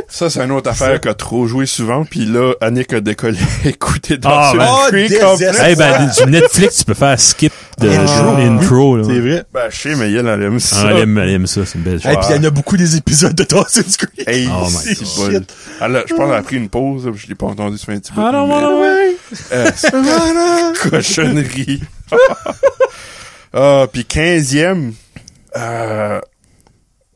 Ça, c'est une autre affaire qui a trop joué souvent, puis là, Annick a décollé écouter Dawson Creek. Du Netflix, tu peux faire skip de l'intro. C'est vrai. Ben, je sais, mais elle aime ça. Elle aime ça, c'est une belle chose. Et puis, il y en a beaucoup des épisodes de Dawson's Creek. Hey, Oh my c'est God. shit. Je pense qu'elle a pris une pause, là, je l'ai pas entendu sur un petit bout. I don't wanna wait. Cochonnerie. Puis 15e,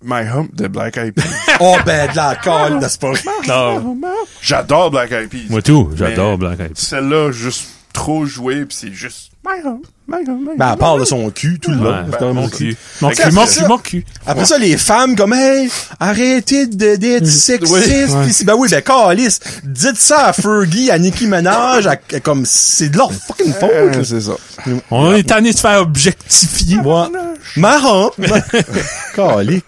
My Hump de Black Eyed Peas. Oh, ben, de la colle, n'est-ce pas? Non. J'adore Black Eyed Peas. Moi tout, j'adore Black Eyed Peas. Celle-là, juste trop jouée, pis c'est juste My Hump. Ben, elle parle de son cul tout le long. Ouais, C'est quand même mon mon cul. cul. Mon cul. Après ça, les femmes, comme, hey, arrêtez d'être sexiste. Ouais. Pis ben oui, ben, calice. Dites ça à Fergie, à Nicki Minaj, comme, c'est de leur fucking faute. là. C'est ça. On est tanné de se faire objectifier. Ouais. Marrant. Calique.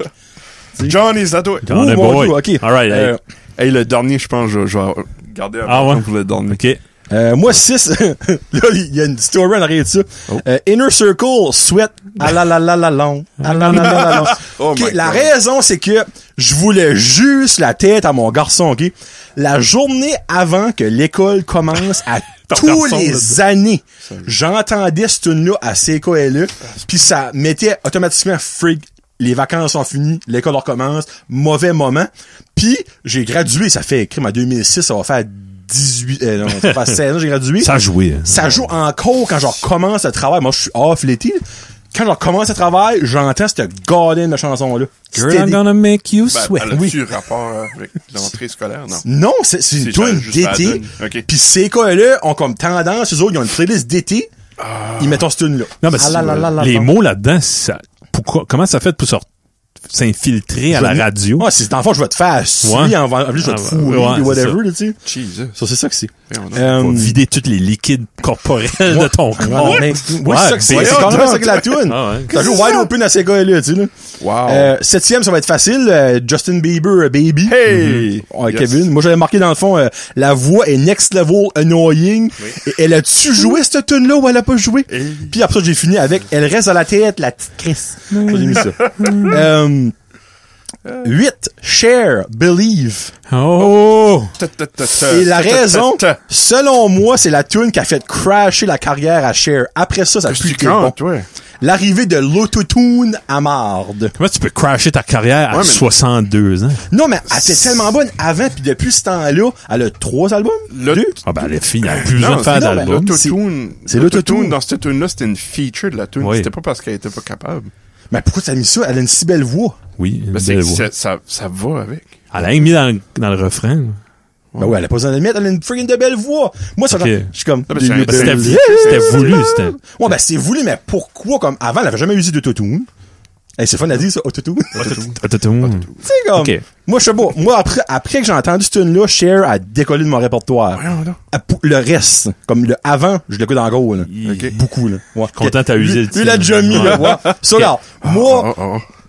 Johnny, à toi. Dans le mon boy. Dieu, ok. All right. Hey, le dernier, je pense, je vais garder un pour le dernier. OK. Moi, 6, là, il y a une story en arrière de ça. Inner Circle, Sweat, ah la la la la long. Ah la la la la long. Oh OK, my la God. raison, c'est que je voulais juste la tête à mon garçon, OK? La journée avant que l'école commence, à tous garçon, les années, j'entendais ce tune-là à CKLE, puis ça mettait automatiquement freak. Les vacances sont finies, l'école recommence, mauvais moment. Puis j'ai gradué, ça fait crime en 2006, ça va faire 16 ans, j'ai gradué. Ça a joué. Ça joue encore quand je recommence le travail. Moi, je suis off l'été. Quand je recommence le travail, j'entends cette goddamn de chanson-là. Girl, I'm gonna make you Ben, sweat. elle a-tu rapport avec l'entrée scolaire, non? Non, c'est une tune juste la d'été. tune. OK. Puis ces cas-là ont comme tendance, eux autres, ils ont une playlist d'été. Ils mettent ce tune-là. Non, mais Ah là là là là les là. mots là-dedans, comment ça fait pour s'infiltrer à la radio? Ouais, c'est dans le fond, je vais te faire suer, Ouais. en plus, je vais te Ah, fourrer, ouais, whatever, là, tu sais. Jesus. Ça, c'est ça que c'est. Faut vider tous les liquides corporels de ton corps. Ouais, oui, c'est ça que c'est. Ouais, C'est quand même ça que la tune. Ah ouais. T'as joué wide open à ces gars-là, tu sais, là. Wow. 7e, ça va être facile. Justin Bieber, Baby. Hey! Ouais, Yes. Kevin. Moi, j'avais marqué dans le fond, la voix est next level annoying. Et elle a-tu joué cette tune-là ou elle a pas joué? Puis après ça, j'ai fini avec Elle reste à la tête, la petite Chris. J'ai mis ça. 8, Cher, Believe. Oh! Et la raison, selon moi, c'est la tune qui a fait crasher la carrière à Cher. Après ça, ça a Tu plus été bon. cantes, ouais. L'arrivée de l'autotune à marde. Comment tu peux crasher ta carrière à Ouais, mais- 62 ans? Non, mais elle était tellement bonne avant, puis depuis ce temps-là, elle a 3 albums? Le- 2? Ah ben, les filles, elle a plus besoin de faire non, mais d'album. L'autotune. c'est l'autotune. Dans cette tune-là, c'était une feature de la tune. Oui. C'était pas parce qu'elle était pas capable. Mais pourquoi t'as mis ça? Elle a une si belle voix. Oui, une Ben, belle voix. ça va avec. Elle a rien mis dans le refrain. là. Ben ouais, elle a pas besoin de le mettre, elle a une friggin' de belle voix. Moi, ça, Ok. je suis comme... mais c'est un- C'était Belle- c'était voulu, c'était... Ouais, ben c'est voulu, mais pourquoi, comme, avant, elle avait jamais usé d'autotune. Hey, c'est fun à dire, ça, autotune. Autotune. Tu sais, comme, Ok. moi, je sais pas, moi, après que j'ai entendu cette tune-là, Cher a décollé de mon répertoire. Voyons donc. Le reste, comme le avant, je l'écoute en gros, là. Ok. Beaucoup, là. Ouais. Content, t'as usé le Lui, il a déjà mis, là. Ouais. So, regarde, moi,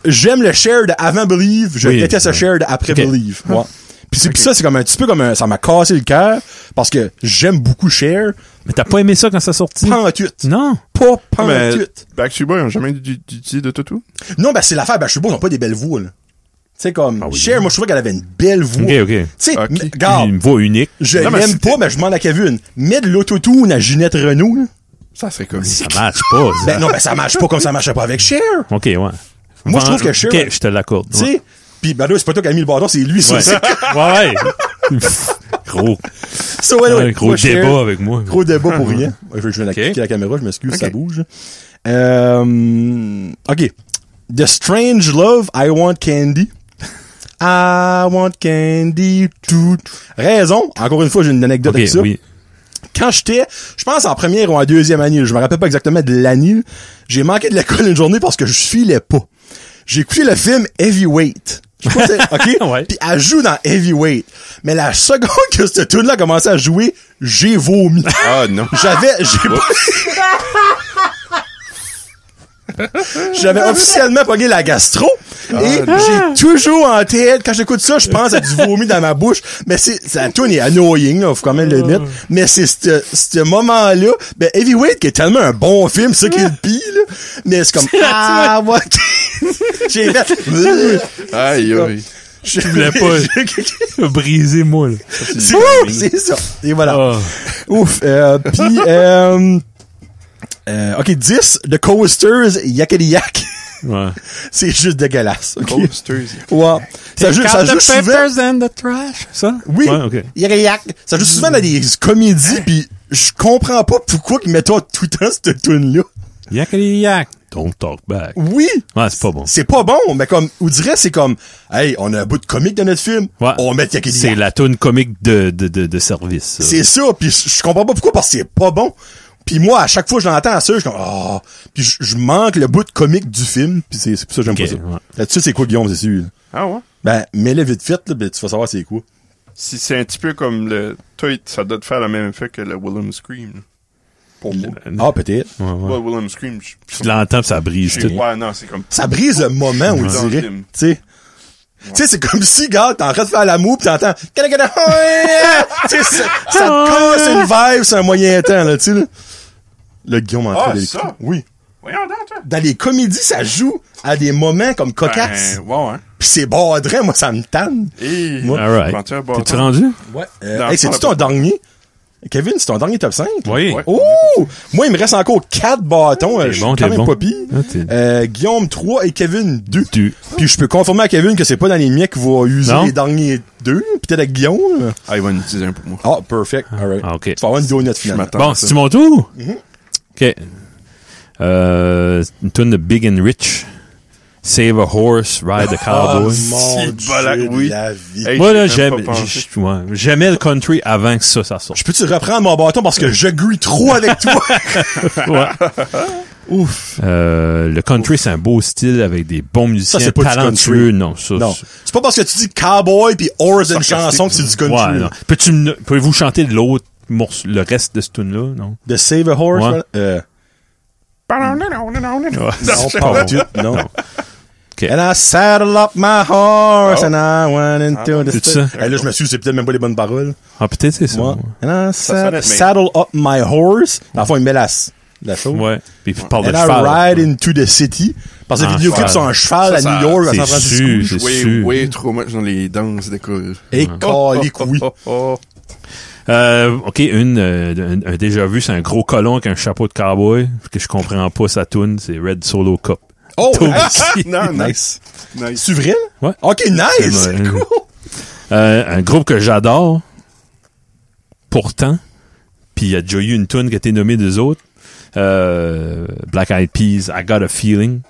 j'aime le Cher de avant Believe, je Oui. déteste le Cher de après Ok. Believe. Ouais. Puis ça, c'est comme un petit peu comme ça m'a cassé le cœur, parce que j'aime beaucoup Cher, Mais t'as pas aimé ça quand ça sortit? pas en tout. Non. Pas en Mais tout. Backstreet Boys ont jamais utilisé de toutou? Non, ben c'est l'affaire, ben je sais pas, ils ont pas des belles voix, là. Tu sais, comme, oui. Cher, moi, je trouvais qu'elle avait une belle voix. OK. Tu sais, Ok. regarde, Une voix unique. je Non, mais l'aime c'était- pas, mais je demande à Kevin. Mets de l'autotune à Ginette Renault, là. Ça serait comme Ça marche pas, ça. Ben non, ben ça marche pas comme ça marchait pas avec Cher. OK, ouais. Moi, je trouve que Cher... OK, je te l'accorde. Tu sais, pis ben là, c'est pas toi qui as mis le bâton, c'est lui, ça. Ouais. ouais. Gros. So, anyway, Gros moi, Cher, débat avec moi. Gros débat pour rien. Je vais Ok. cliquer la caméra, je m'excuse, Ok. ça bouge. OK. The Strange Love, I Want Candy. I want candy too. Raison. Encore une fois, j'ai une anecdote OK, avec ça. oui. Quand j'étais, je pense en première ou en deuxième année, je me rappelle pas exactement de l'année, j'ai manqué de l'école une journée parce que je filais pas. J'ai écouté le film Heavyweight. Je sais pas si OK? Ouais. Puis elle joue dans Heavyweight. Mais la seconde que cette tune-là a commencé à jouer, j'ai vomi. Ah, non. J'avais officiellement pogné la gastro et j'ai toujours en tête, quand j'écoute ça, je pense à du vomi dans ma bouche, mais la tune est annoying, là, faut quand même le mettre, mais c'est ce moment-là, ben Heavyweight qui est tellement un bon film, c'est ça qui est le pire, là, mais c'est comme, what? J'ai fait, Aïe, aïe. je voulais pas. Briser moi, là. c'est ça. Et voilà. Ah. Ouf. Puis, OK, 10, The Coasters, Yakety Yak. Ouais. C'est juste dégueulasse. OK? Coasters. Ouais. Ça joue souvent. and the trash, ça? Oui. Ouais, OK. Yakety Yak. Ça joue souvent dans des comédies, pis je comprends pas pourquoi ils mettent tout le temps cette tune-là. Yakety yak. Don't talk back. Oui. Ouais, c'est pas bon. C'est pas bon, mais comme, on dirait, c'est comme, hey, on a un bout de comique dans notre film. Ouais. On met Yakety C'est Yak. la toune comique de service. Ça. C'est ça, puis je comprends pas pourquoi, parce que c'est pas bon. Puis moi, à chaque fois que je l'entends ça, je suis comme, oh, puis je manque le bout de comique du film, puis c'est pour ça que j'aime Ok, pas ça. ouais. Là-dessus, c'est quoi, Guillaume, c'est sûr? Ah, ouais? Ben, mets-le vite fait, là, ben, tu vas savoir c'est quoi. Si c'est un petit peu comme le... Toi, ça doit te faire le même effet que le Willem Scream. là. Pour moi. Ah, peut-être. Ouais, ouais. Ouais, Willem Scream, Tu l'entends pis ça brise tout. Ouais, non, c'est comme... Ça brise le moment, on Dans le dirait. film. Tu sais. Tu sais, c'est comme si, gars, t'es en train de faire l'amour pis t'entends, tu sais, ça te casse une vibe sur un moyen temps, là, tu sais, là. Le Guillaume en train Ah, de ça? Oui. Voyons donc, toi. Dans les comédies, ça joue à des moments comme cocasses. Ben, ouais, ouais. Pis c'est bordré, moi, ça me tanne. Et... Moi- Alright. T'es-tu rendu? Ouais. Dans Hey, le c'est-tu fond, ton dernier? Kevin, c'est ton dernier top 5? Oui. Ouais. Oh! Moi, il me reste encore 4 bâtons. Je suis bon, quand t'es même bon. pas pire. Ah, Guillaume 3 et Kevin 2. Tu. Puis je peux confirmer à Kevin que c'est pas dans les miens qu'il va user Non? les derniers 2. Peut-être avec Guillaume. Ah, il va en utiliser un pour moi. Ah, perfect. Alright. Ah, OK. Tu vas avoir une donut finalement. m'attends. Bon, c'est-tu mon tour? OK. Une toune de Big and Rich. Save a horse, ride a cowboy. Oh, mon Si, Dieu voilà, de oui. la vie. Hey, Moi, là, j'ai même pas pensé. j'aimais le country avant que ça sorte. Je peux-tu reprendre mon bâton parce que je grille trop avec toi? Ouais. Ouf. Le country, c'est un beau style avec des bons musiciens c'est pas du talentueux. Non, ça. Non. C'est pas parce que tu dis cowboy pis horse d'une Sarcastique, chanson que c'est du c'est- country. Ouais, non. Pouvez-vous chanter l'autre morceau, le reste de ce tune-là, non? De Save a Horse? Ouais. Non, c'est pas bon. du tout, non. OK. And I saddle up my horse and I went into the... C'est ça? Hey, là, je me suis dit, c'est peut-être même pas les bonnes paroles. Ah, peut-être c'est ça. Moi. And I sonne être saddle up my horse. Dans le fond, il met la chose. Ouais. Puis il parle de And I cheval. ride into the city. Parce que les Ah, vidéoclips cheval. sont un cheval à Ça, New York, à c'est San Francisco. sûr, c'est Way, sûr. way trop much dans les danses d'école. Et calique, oui. OK, un déjà vu, c'est un gros colon avec un chapeau de cowboy, que je comprends pas sa toune, c'est Red Solo Cup. Oh, Non, nice. Nice. C'est vrai? Ouais. OK, nice. Ouais. Cool. Un groupe que j'adore, pourtant, puis il y a déjà eu une toune qui a été nommée des autres, Black Eyed Peas, I Got a Feeling.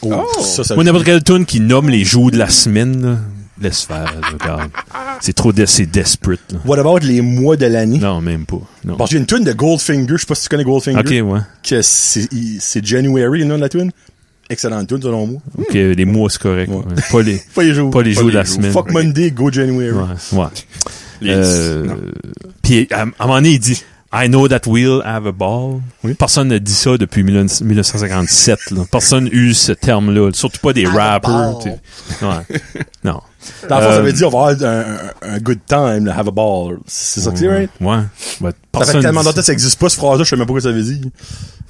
Oh, ça Ou n'importe quelle toune qui nomme les jours de la semaine, là. Laisse faire, là, regarde. C'est trop c'est desperate, là. What about les mois de l'année? Non, même pas. Non. Parce qu'il y a une tune de Goldfinger, je sais pas si tu connais Goldfinger. OK, ouais. Que c'est January, le nom de la tune. Excellente tune, selon moi. OK, les mois, c'est correct. Ouais. Ouais. Pas les Pas les jours. jours de la jours. semaine. Fuck Monday, go January. Ouais. Les- non. Puis à un moment donné, il dit I know that we'll have a ball. Oui. Personne n'a dit ça depuis 1957. Là. Personne use ce terme-là. Surtout pas des Have a rappers. ball. tu sais. Ouais. Non. Dans le fond, ça veut dire on va avoir un good time, là, have a ball. C'est ça que c'est, right? Ouais. But Ça fait personne tellement dit longtemps que ça existe pas, cette phrase-là, je sais même pas quoi ça veut dire.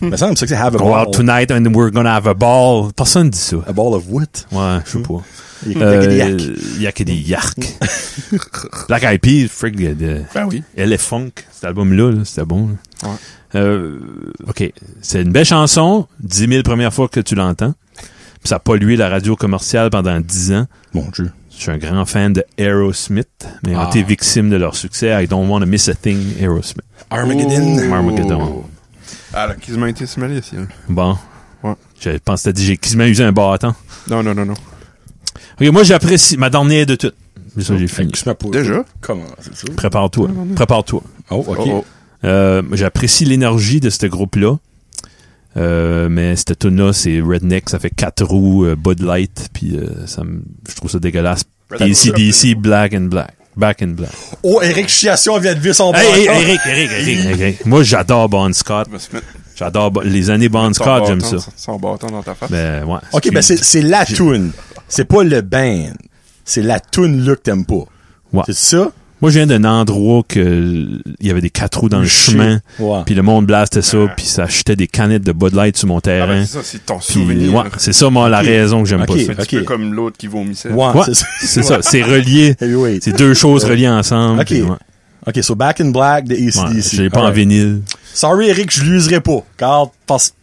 Mais ça me semble que c'est have a Go ball. out tonight and we're gonna have a ball. Personne dit ça. A ball of what? Ouais, je sais pas. Il y a que des yaks. Il y a que des yarks. Black Eyed Peas, frig, Ben oui. LF Funk, cet album-là, là, c'était bon. Là. Ouais. OK. C'est une belle chanson, 10 000 premières fois que tu l'entends. Puis ça a pollué la radio commerciale pendant 10 ans. Mon Dieu. Je suis un grand fan de Aerosmith, mais ont été victimes de leur succès. I don't want to miss a thing, Aerosmith. Armageddon. Armageddon. Ah, elle a quasiment été smellée ici. Hein. Bon. Ouais. Je pense que t'as dit j'ai quasiment usé un bâton. Non. OK, moi j'apprécie ma dernière de toutes. C'est ça, j'ai fini. Déjà? Comment c'est ça? Prépare-toi. Oh, OK. J'apprécie l'énergie de ce groupe-là. Mais cette tune-là, c'est Redneck, ça fait 4 roues, Bud Light, puis je trouve ça dégueulasse. Puis AC/DC, Back in Black. Oh, Eric Chiasson vient de vivre son Hey, Eric. Moi, j'adore Bon Scott. J'adore les années Bon Scott, j'aime ça. Son bâton dans ta face. Ben, ouais. OK, ben c'est la toune. C'est pas le band. C'est la toune là que t'aimes pas. Ouais. C'est ça? Moi, je viens d'un endroit que il y avait des 4 roues dans le chemin, Ouais. puis le monde blastait ça, puis ça achetait des canettes de Bud Light sur mon terrain. Ah ben c'est ça, c'est ton Puis, souvenir. ouais, c'est ça, moi, la raison que j'aime pas ça. C'est un petit peu comme l'autre qui vomissait. Ouais, Ouais, c'est ça. c'est ça, c'est relié. Heavyweight. C'est deux choses reliées ensemble. OK. Puis, ouais. OK, so Back in Black de AC/DC. Ouais, je l'ai pas en Alright. vinyle. Sorry, Eric, je l'userai pas. Car, parce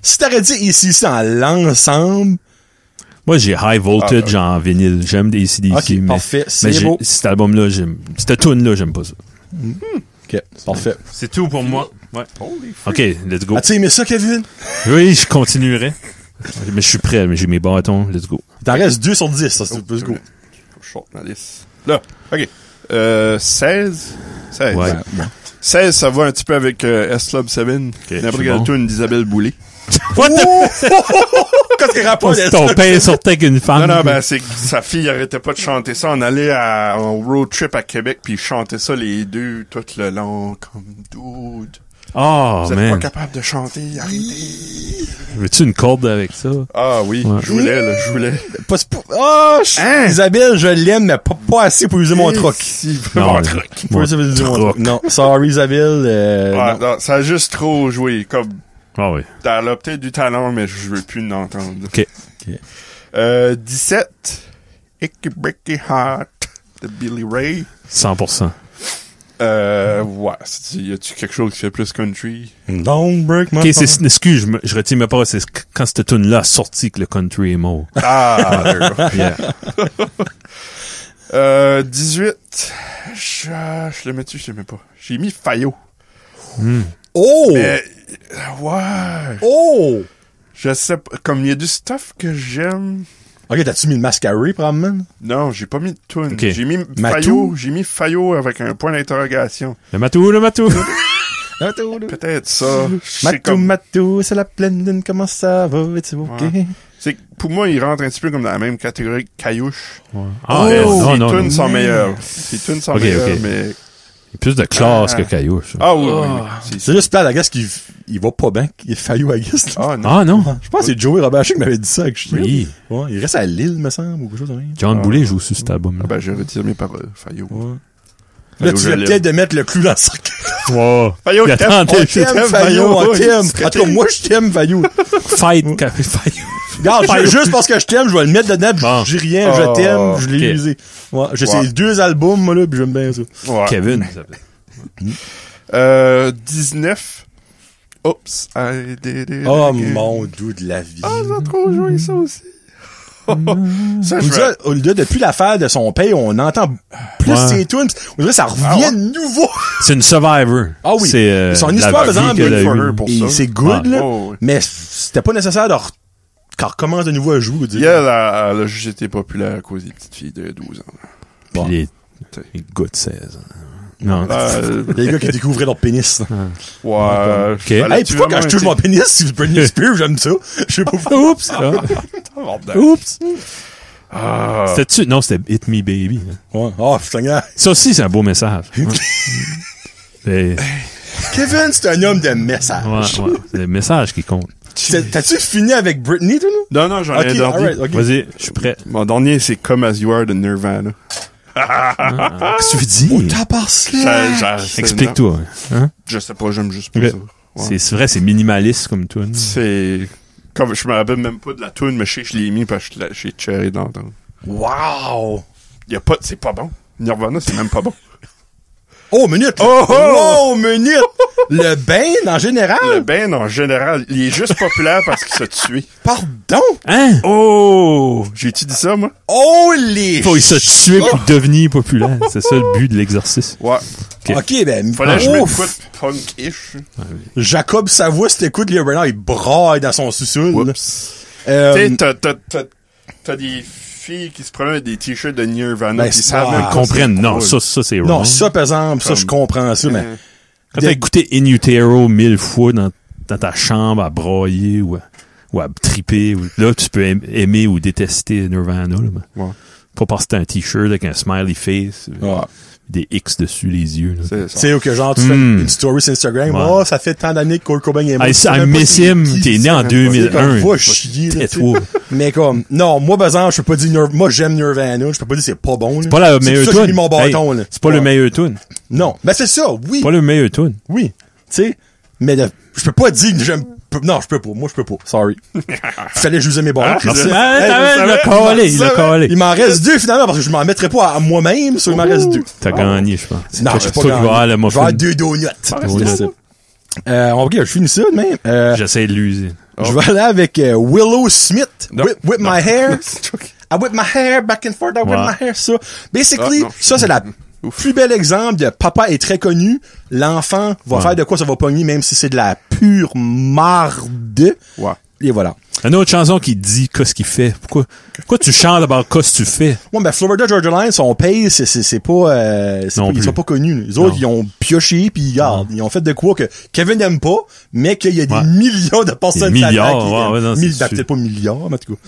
si t'aurais dit AC/DC en l'ensemble, Moi, j'ai High Voltage en vinyle. J'aime des AC/DC. OK, mais, parfait. mais C'est beau. cet album-là, cette tune-là, j'aime pas ça. OK, parfait. C'est tout pour moi. Ouais. Holy fuck. OK, let's go. As-tu aimé ça, Kevin? Oui, je continuerai. Mais je suis prêt, mais j'ai mes bâtons. Let's go. Il t'en reste 2 sur 10, ça, c'est plus go. Short ma liste. Là, OK. 16. Ouais. Ouais. 16, ça va un petit peu avec S-Club 7. N'importe c'est quelle bon. tune d'Isabelle Boulay. What the Quand tu rapport Ton père sortait avec une femme. Non, ben, c'est que sa fille arrêtait pas de chanter ça. On allait en road trip à Québec, puis ils chantaient ça les deux tout le long, comme dude. Oh, Vous êtes pas man. capable de chanter, arrêtez. Veux-tu une corde avec ça? Ah oui, Ouais. je voulais. Hein? Isabelle, je l'aime, mais pas assez pour user mon truc. Si, Non, mon mais- truc. Pour user mon truc. truc. Non, sorry, Isabelle. Ouais, non. non, ça a juste trop joué. Comme, Ah oui. elle a peut-être du talent, mais je veux plus l'entendre. OK. 17. Icky Bricky Heart de Billy Ray. 100%. Ouais. Y a-tu quelque chose qui fait plus country? Don't break my OK, heart. excuse, je retire mes paroles. C'est quand cette tune-là a sorti que le country est mort. Ah, there you go. Yeah. 18. Je le mets-tu, je le mets pas. J'ai mis Fayot. Oh! Mais, ouais. Oh! Je sais pas. Comme il y a du stuff que j'aime. OK, t'as-tu mis le mascaré, probablement? Non, j'ai pas mis de tune. Ok. J'ai mis Matou? Fayot avec un point d'interrogation. Le matou. Peut-être ça. C'est Matou, comme, Matou, c'est la pleine lune, comment ça va? Es-tu OK? Ouais. c'est que pour moi, il rentre un petit peu comme dans la même catégorie que Caillouche. Ah, Les non. tunes sont meilleures. Les tunes sont Ok, meilleures, ok. mais... Il y a plus de classe que Caillouche. Ah oui, oui. C'est juste plat, la guess qu'il il va pas bien. Il est failli à guess. Ah non. Ah non. Je pense que c'est Joey Robaché qui m'avait dit ça. Que je Oui. Ouais, il reste à Lille, me semble, ou quelque chose de rien. John Boulet joue sur cet album-là. Ah ben, je retire mes paroles. Fayot. Ouais. Fayot, Là, tu je viens l'aime. peut-être de mettre le clou dans le cercle. Wow. Fayot, Il je t'aime. attendait, On je t'aime, t'aime, Fayot, on t'aime. C'est En tout cas, moi, je t'aime, Fayot. Fight. Regarde, juste parce que je t'aime, je vais le mettre dedans, pis Bon. je dis rien, je Oh, t'aime, je l'ai ok. usé. Ouais, j'ai Ouais. ces 2 albums, moi, là, pis j'aime bien ça. Ouais. Kevin. 19. Oops, I did it Oh, again. mon doux de la vie. Ah, j'ai trop joué ça aussi. Ça, je Vous vais... dites, au-delà, depuis l'affaire de son père, on entend plus Ouais. ses tunes. On dirait ça revient Ah ouais? de nouveau. C'est une survivor. Ah oui. C'est Son la histoire, vie par exemple, qu'elle a good for eue. her pour Et ça. c'est good, Ah. là. Oh, oui. Mais c'était pas nécessaire qu'elle recommence de nouveau à jouer. Elle a juste été populaire à cause des petites filles de 12 ans. Puis Bon. les gars de 16 ans. Non. Les gars qui découvraient leur pénis. Ouais. Ok. Hey, pourquoi quand je touche mon pénis, si vous Britney Spears, j'aime ça? Je sais pas pourquoi. Oups. Oups. Ah. C'était-tu? Non, c'était Hit Me Baby. Ouais. Oh, putain, Ça aussi, c'est un beau message. Ouais. Kevin, c'est un homme de message. Ouais. C'est le message qui compte. T'as-tu fini avec Britney, toi, là? Non, j'en ai un Ok, dernier. alright, ok. Vas-y, je suis prêt. Mon dernier, c'est Come As You Are de Nirvana. Qu'est-ce que tu dis? T'as passé. Explique-toi. Hein? Je sais pas, j'aime juste pas Ok. ça. Ouais. C'est vrai, c'est minimaliste comme tune. C'est... Comme, je me rappelle même pas de la tune, mais je sais que je l'ai mis parce que j'ai cherché d'entendre. Wow! C'est pas bon. Nirvana, c'est même pas bon. Oh, minute! Oh, minute! Le Bane, en général? Le Bane, en général, il est juste populaire parce qu'il s'est tué. Pardon? Hein? Oh! J'ai-tu dit ça, moi? Holy Faut il se tuer pour devenir populaire. C'est ça le but de l'exercice. Ouais. OK, ben... Fallait que je m'écoute punk-ish. Jacob Savoie, si t'écoutes les Bernard, il braille dans son sous-sol. Oups. Tu sais, t'as des filles qui se prennent des t-shirts de Nirvana qui savent même Comprennent. Non, ça c'est wrong. Non, ça, par exemple, ça, je comprends ça, mais... Quand t'as écouté In Utero 1000 fois dans ta chambre à brailler ou à triper, là, tu peux aimer ou détester Nirvana, là, mais pas parce que t'as un t-shirt avec un smiley face, des X dessus les yeux, là. Tu sais, ou que genre, tu fais une story sur Instagram, oh, ça fait tant d'années que Kurt Cobain est mort. I miss him, t'es né en 2001. Va chier, tais-toi. Mais comme, non, moi, par exemple, je peux pas dire, moi, j'aime Nirvana, je peux pas dire c'est pas bon, là. C'est pas la meilleure tune. tune. Mon bâton, là. C'est pas le meilleur tune. Non. Ben, c'est ça, oui. Pas le meilleur tune. Oui. Tu sais, mais je peux pas dire que j'aime, non, je peux pas. Moi, je peux pas. Sorry. Fallait que je vous aime mes bâtons. Il l'a collé. Il m'en reste 2, finalement, parce que je m'en mettrais pas à moi-même, il m'en reste 2. T'as gagné, je pense. Non, je suis pas toi qui vas avoir le je vais muffin. avoir 2 donuts. Ok, je finis ça de même. J'essaie de l'user. Je vais aller avec Willow Smith. Whip my hair. I whip my hair back and forth. I whip my hair. Ça. Basically, ça, c'est la plus bel exemple de papa est très connu. L'enfant va faire de quoi ça va pogner, même si c'est de la pure marde. Ouais. Et voilà. Une autre chanson qui dit qu'est-ce qu'il fait. Pourquoi tu chantes d'abord qu'est-ce que tu fais? Ouais, ben, Florida Georgia Line, son pays, c'est pas, ils sont pas connus. Les autres, ils ont pioché puis ils ont fait de quoi que Kevin n'aime pas, mais qu'il y a des millions de personnes. Des milliards, peut-être pas milliards, mais en tout cas.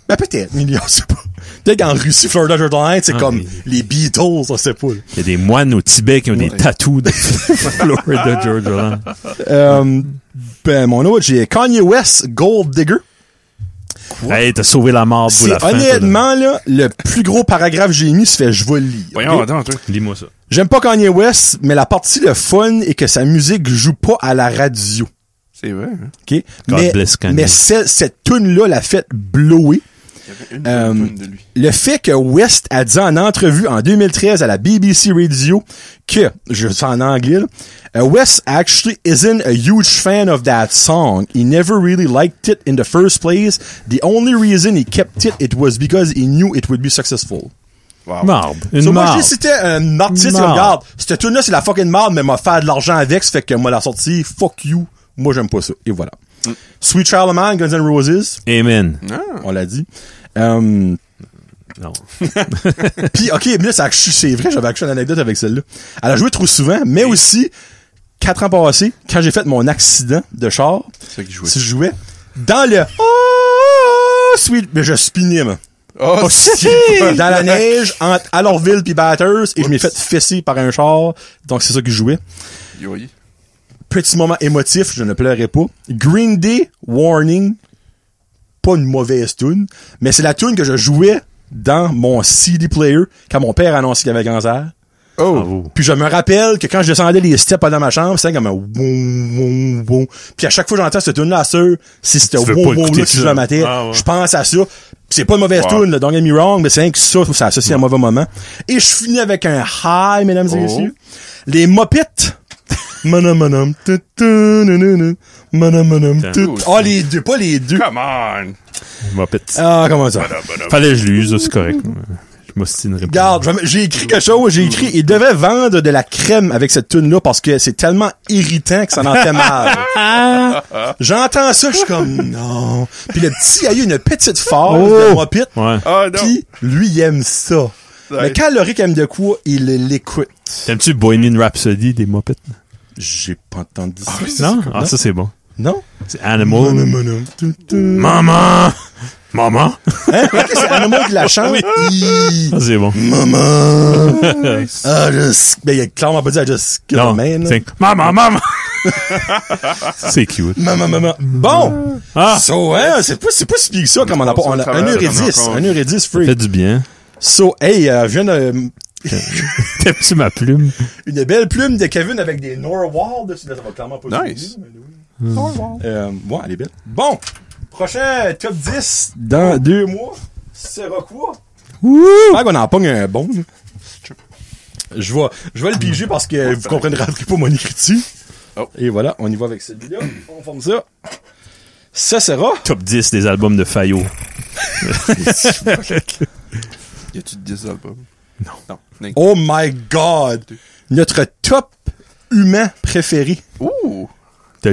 Ben, peut-être, milliards, je sais pas. Peut-être qu'en Russie, Florida Georgia Line, c'est comme les Beatles, on sait pas. Il y a des moines au Tibet qui ont des tatous de Florida Georgia Line. Ben, mon autre, j'ai Kanye West, Gold Digger. Quoi? Hey, t'as sauvé la mort pour la fin. Honnêtement, là, le plus gros paragraphe que j'ai mis, se fait, je vais le lire. Voyons, attends, toi. Lis-moi ça. J'aime pas Kanye West, mais la partie le fun est que sa musique joue pas à la radio. C'est vrai, hein? OK? God bless Kanye. Mais cette tune-là l'a fait blower. Il y avait une de lui. Le fait que West a dit en entrevue en 2013 à la BBC Radio que, je suis en anglais, West actually isn't a huge fan of that song. He never really liked it in the first place. The only reason he kept it was because he knew it would be successful. Wow. Marde. Moi, je dis c'était un artiste qui regarde, cette tune-là, c'est la fucking marde, mais m'a fait de l'argent avec, ça fait que moi, la sortie, fuck you. Moi, j'aime pas ça. Et voilà. Sweet Child of Mine, Guns N' Roses. Amen. On l'a dit. Non. Puis, ok, mais là, c'est vrai, j'avais une anecdote avec celle-là. Elle a joué trop souvent, mais aussi, 4 ans passés, quand j'ai fait mon accident de char, c'est ça qui jouait. Si je jouais, dans le oh, sweet, mais je spinais, moi. Oh, dans la neige, entre Alortville pis Batters, et je m'ai fait fesser par un char, donc c'est ça que je jouais. Oui. Petit moment émotif, je ne pleurais pas. Green Day, Warning, pas une mauvaise tune, mais c'est la tune que je jouais dans mon CD player quand mon père a annoncé qu'il avait le cancer. Oh. Puis je me rappelle que quand je descendais les steps dans ma chambre, c'était comme un boum, boum, boum. Puis à chaque fois que j'entends cette tune-là, si c'était boum, boum, là, que je la mettais, je pense à ça. Pis c'est pas une mauvaise tune, là, don't get me wrong, mais c'est rien que ça associe à un mauvais moment. Et je finis avec un high, mesdames et messieurs. Les Muppets. Manam, manam, manam, manam, oh, les deux, pas les deux. Come on! Muppets. Ah, comment ça? Fallait que je l'use, c'est correct. Je m'ostinerai pas. Regarde, j'ai écrit quelque chose, il devait vendre de la crème avec cette tune-là parce que c'est tellement irritant que ça en fait mal. J'entends ça, je suis comme, non. Puis le petit a eu une petite phase de Muppet. Ouais. Puis lui, il aime ça. Mais quand Loric aime de quoi, il l'écoute. T'aimes-tu Bohemian Rhapsody des Muppets? J'ai pas entendu ça. Non? Ah, ça, c'est bon. Non? C'est Animal. Maman! Maman? Hein? C'est Animal qui la chante. Ah, c'est bon. Maman! Ben, il a clairement pas dit I just kill a man. C'est maman! C'est cute. Maman. Bon! So, hein, c'est pas si pire que ça, comme on a 1h10. 1h10 free. Ça fait du bien. So, hey, je viens de... T'aimes-tu ma plume? Une belle plume de Kevin avec des Norwal dessus. Là, ça va clairement pas nice. Ouais, elle est belle. Bon, prochain top 10 dans 2 mois. Sera quoi? J'espère qu'on en pogne un bon. Je vais le piger parce que vous comprendrez pas mon écriture. Oh. Et voilà, on y va avec celui-là. On forme ça. Ça sera... Top 10 des albums de Fayot. Y a-tu 10 albums? Non. Oh my God! Notre top humain préféré. Ouh!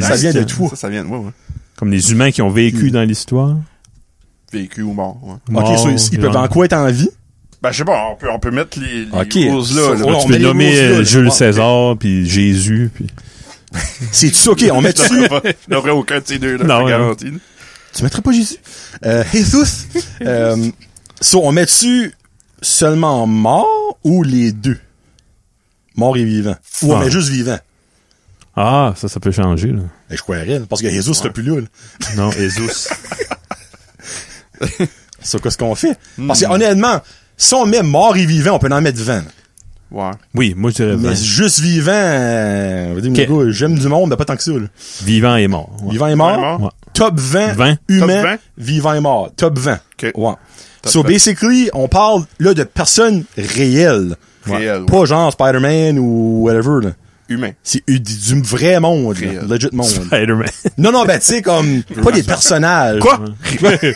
Ça vient de toi. Ça vient de moi, ouais. Comme les humains qui ont vécu dans l'histoire. Vécu ou mort, ouais. Ok, so, ils peuvent en quoi être en vie? Ben, je sais pas, on peut mettre les Ok. roses là. So, là. Tu peux nommer Jules César, puis Jésus, puis... C'est ça, ok, on met dessus. Je n'aurais aucun de ces deux-là, Non, je garantis. Tu mettrais pas Jésus? Jesus. So, on met dessus seulement mort ou les deux? Mort et vivant. Ou on met juste vivant? Ah, ça peut changer, là. Je croirais, là, parce que Jesus serait plus là. Non, Jesus. C'est qu'est-ce qu'on fait? Parce que honnêtement, si on met mort et vivant, on peut en mettre 20. Ouais. Oui, moi, je dirais Mais 20. juste vivant, on va dire, Ok. mon gars, j'aime du monde, mais pas tant que ça. Là. Vivant et mort. Ouais. Vivant et mort. Vivant et mort. Ouais. Top 20, 20. humain, Top 20? vivant et mort. Top 20. Ok. Ouais. Top So 20. basically, on parle là de personnes réelles. Réel, Pas genre Spider-Man ou whatever. Là. Humain. C'est du vrai monde, là. Réel. Legit monde. Spider-Man. Non, ben tu sais, comme, pas des personnages. Quoi?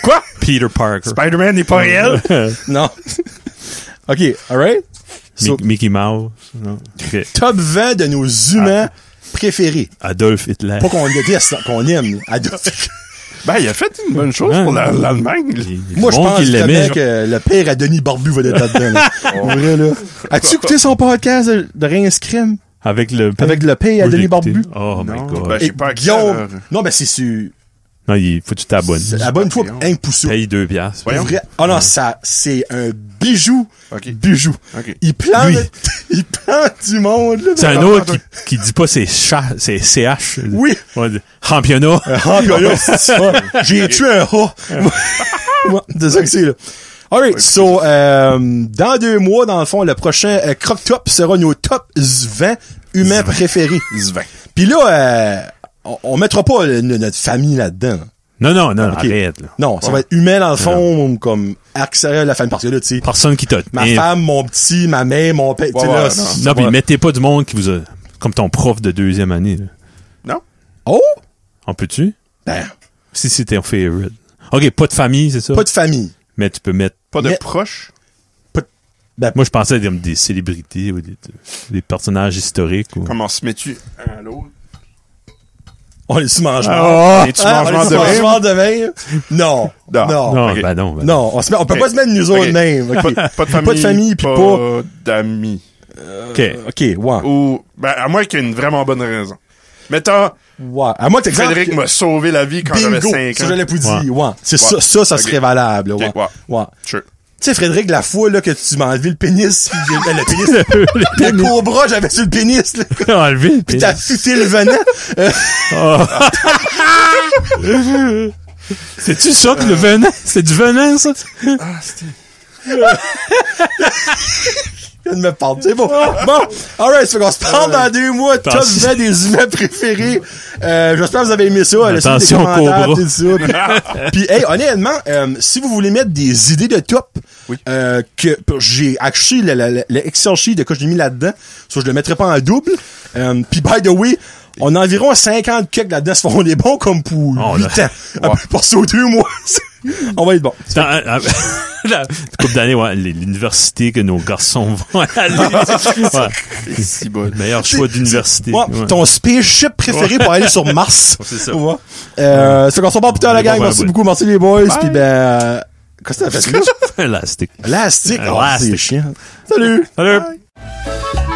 Quoi? Peter Parker. Spider-Man n'est pas réel? Non. OK, alright? So, Mickey Mouse. Non. Ok. top 20 de nos humains préférés. Adolf Hitler. Pas qu'on déteste, qu'on aime. Ben, il a fait une bonne chose pour l'Allemagne. Moi, je pense qu'il l'aimait. que le père à Denis Barbu va être là-dedans. Là. Pour vrai, là. As-tu écouté son podcast de Rince Crime? Avec le Avec le père à Moi, je l'ai Denis écouté. Barbu? Oh my Non, God. ben, je sais Et pas à qui Guillaume. alors. Non, ben, c'est sur. Non, il faut que tu t'abonnes. Abonne-toi, un pouceau. Paye 2 piastres. Voyons. Vrai. Oh non, ça, c'est un bijou. Ok. Bijou. Ok. Il plante, Lui. il plante du monde, là. C'est un autre qui dit pas c'est CH. Oui. Ouais, championnat. Ah, ben là, c'est ça. J'ai tué un rat. Ouais, c'est ça que c'est, là. Alright, so, dans 2 mois, dans le fond, le prochain Croc Top sera nos top 20 humains préférés. 20. Puis là, on mettra pas notre famille là-dedans. Non, Ok. arrête, là. Non, ça va être humain dans le fond, comme accès à la famille. Parce que là, tu sais, Personne qui t'a... ma femme, mon petit, ma mère, mon père, tu sais, Ouais, là, ouais, c'est- Non, pis mettez pas du monde qui vous a... Comme ton prof de 2e année, là. Non? Oh! En peux-tu? Ben, Si c'est ton favorite. OK, pas de famille, c'est ça? pas de famille. Mais tu peux mettre... Pas de Mais- proches? Moi, je pensais comme des célébrités ou des personnages historiques. Ou... Comment se mets-tu un à l'autre? On est-tu mange Et tu Ah, manges on est-tu de même? mangement de même? Non. Non. Non. Non, ok. ben non. Ben Non, on peut pas se mettre nous autres Ok. mêmes. Ok. Pas de famille. Pas de famille, puis pas- d'amis. OK. Ok, ouais. Ou, ben, à moins qu'il y ait une vraiment bonne raison. Mettons, Ouais. À moi, Frédéric m'a sauvé la vie quand j'avais bingo. 5 Ça, ans. j'allais vous dire. Ouais. C'est Ouais. ça Ok. serait valable. Ouais. Ok, ouais. Ouais. Sure. Tu sais, Frédéric, la fois, là, que tu m'as enlevé le pénis, pis le pénis, le cobra, j'avais sur le pénis, là. Enlevé. Pis t'as foutu le venin. C'est-tu ça que le venin? C'est du venin, ça? Ah, c'était... Je viens de me parler. C'est bon. Bon. Alright, ça fait qu'on se parle dans 2 mois. Top Attention. 20 des humains préférés. J'espère que vous avez aimé ça. Laissez des Attention, commentaires, cobra. tout ça. Puis, hey, honnêtement, si vous voulez mettre des idées de top, Oui. que j'ai acheté le Excel sheet de quoi j'ai mis là-dedans, soit je le mettrai pas en double. Puis, by the way, on a environ 50 kicks là-dedans. Ça fait on est bon comme pour 8 Oh, ans. Pour ça aux 2 mois. On va être bon. La couple d'années, ouais, l'université que nos garçons vont aller. Ouais. Si bon. Le meilleur choix d'université. Ouais, Ouais. ton spaceship préféré pour aller sur Mars. C'est ça. Ouais. Ça fait qu'on se reparle plus tard, la gang. Bon, Merci ben, beaucoup. Merci les boys. Puis ben, qu'est-ce que t'as fait là? Élastique. Elastique. Oh, Elastic. c'est chiant. Salut. Salut. Bye.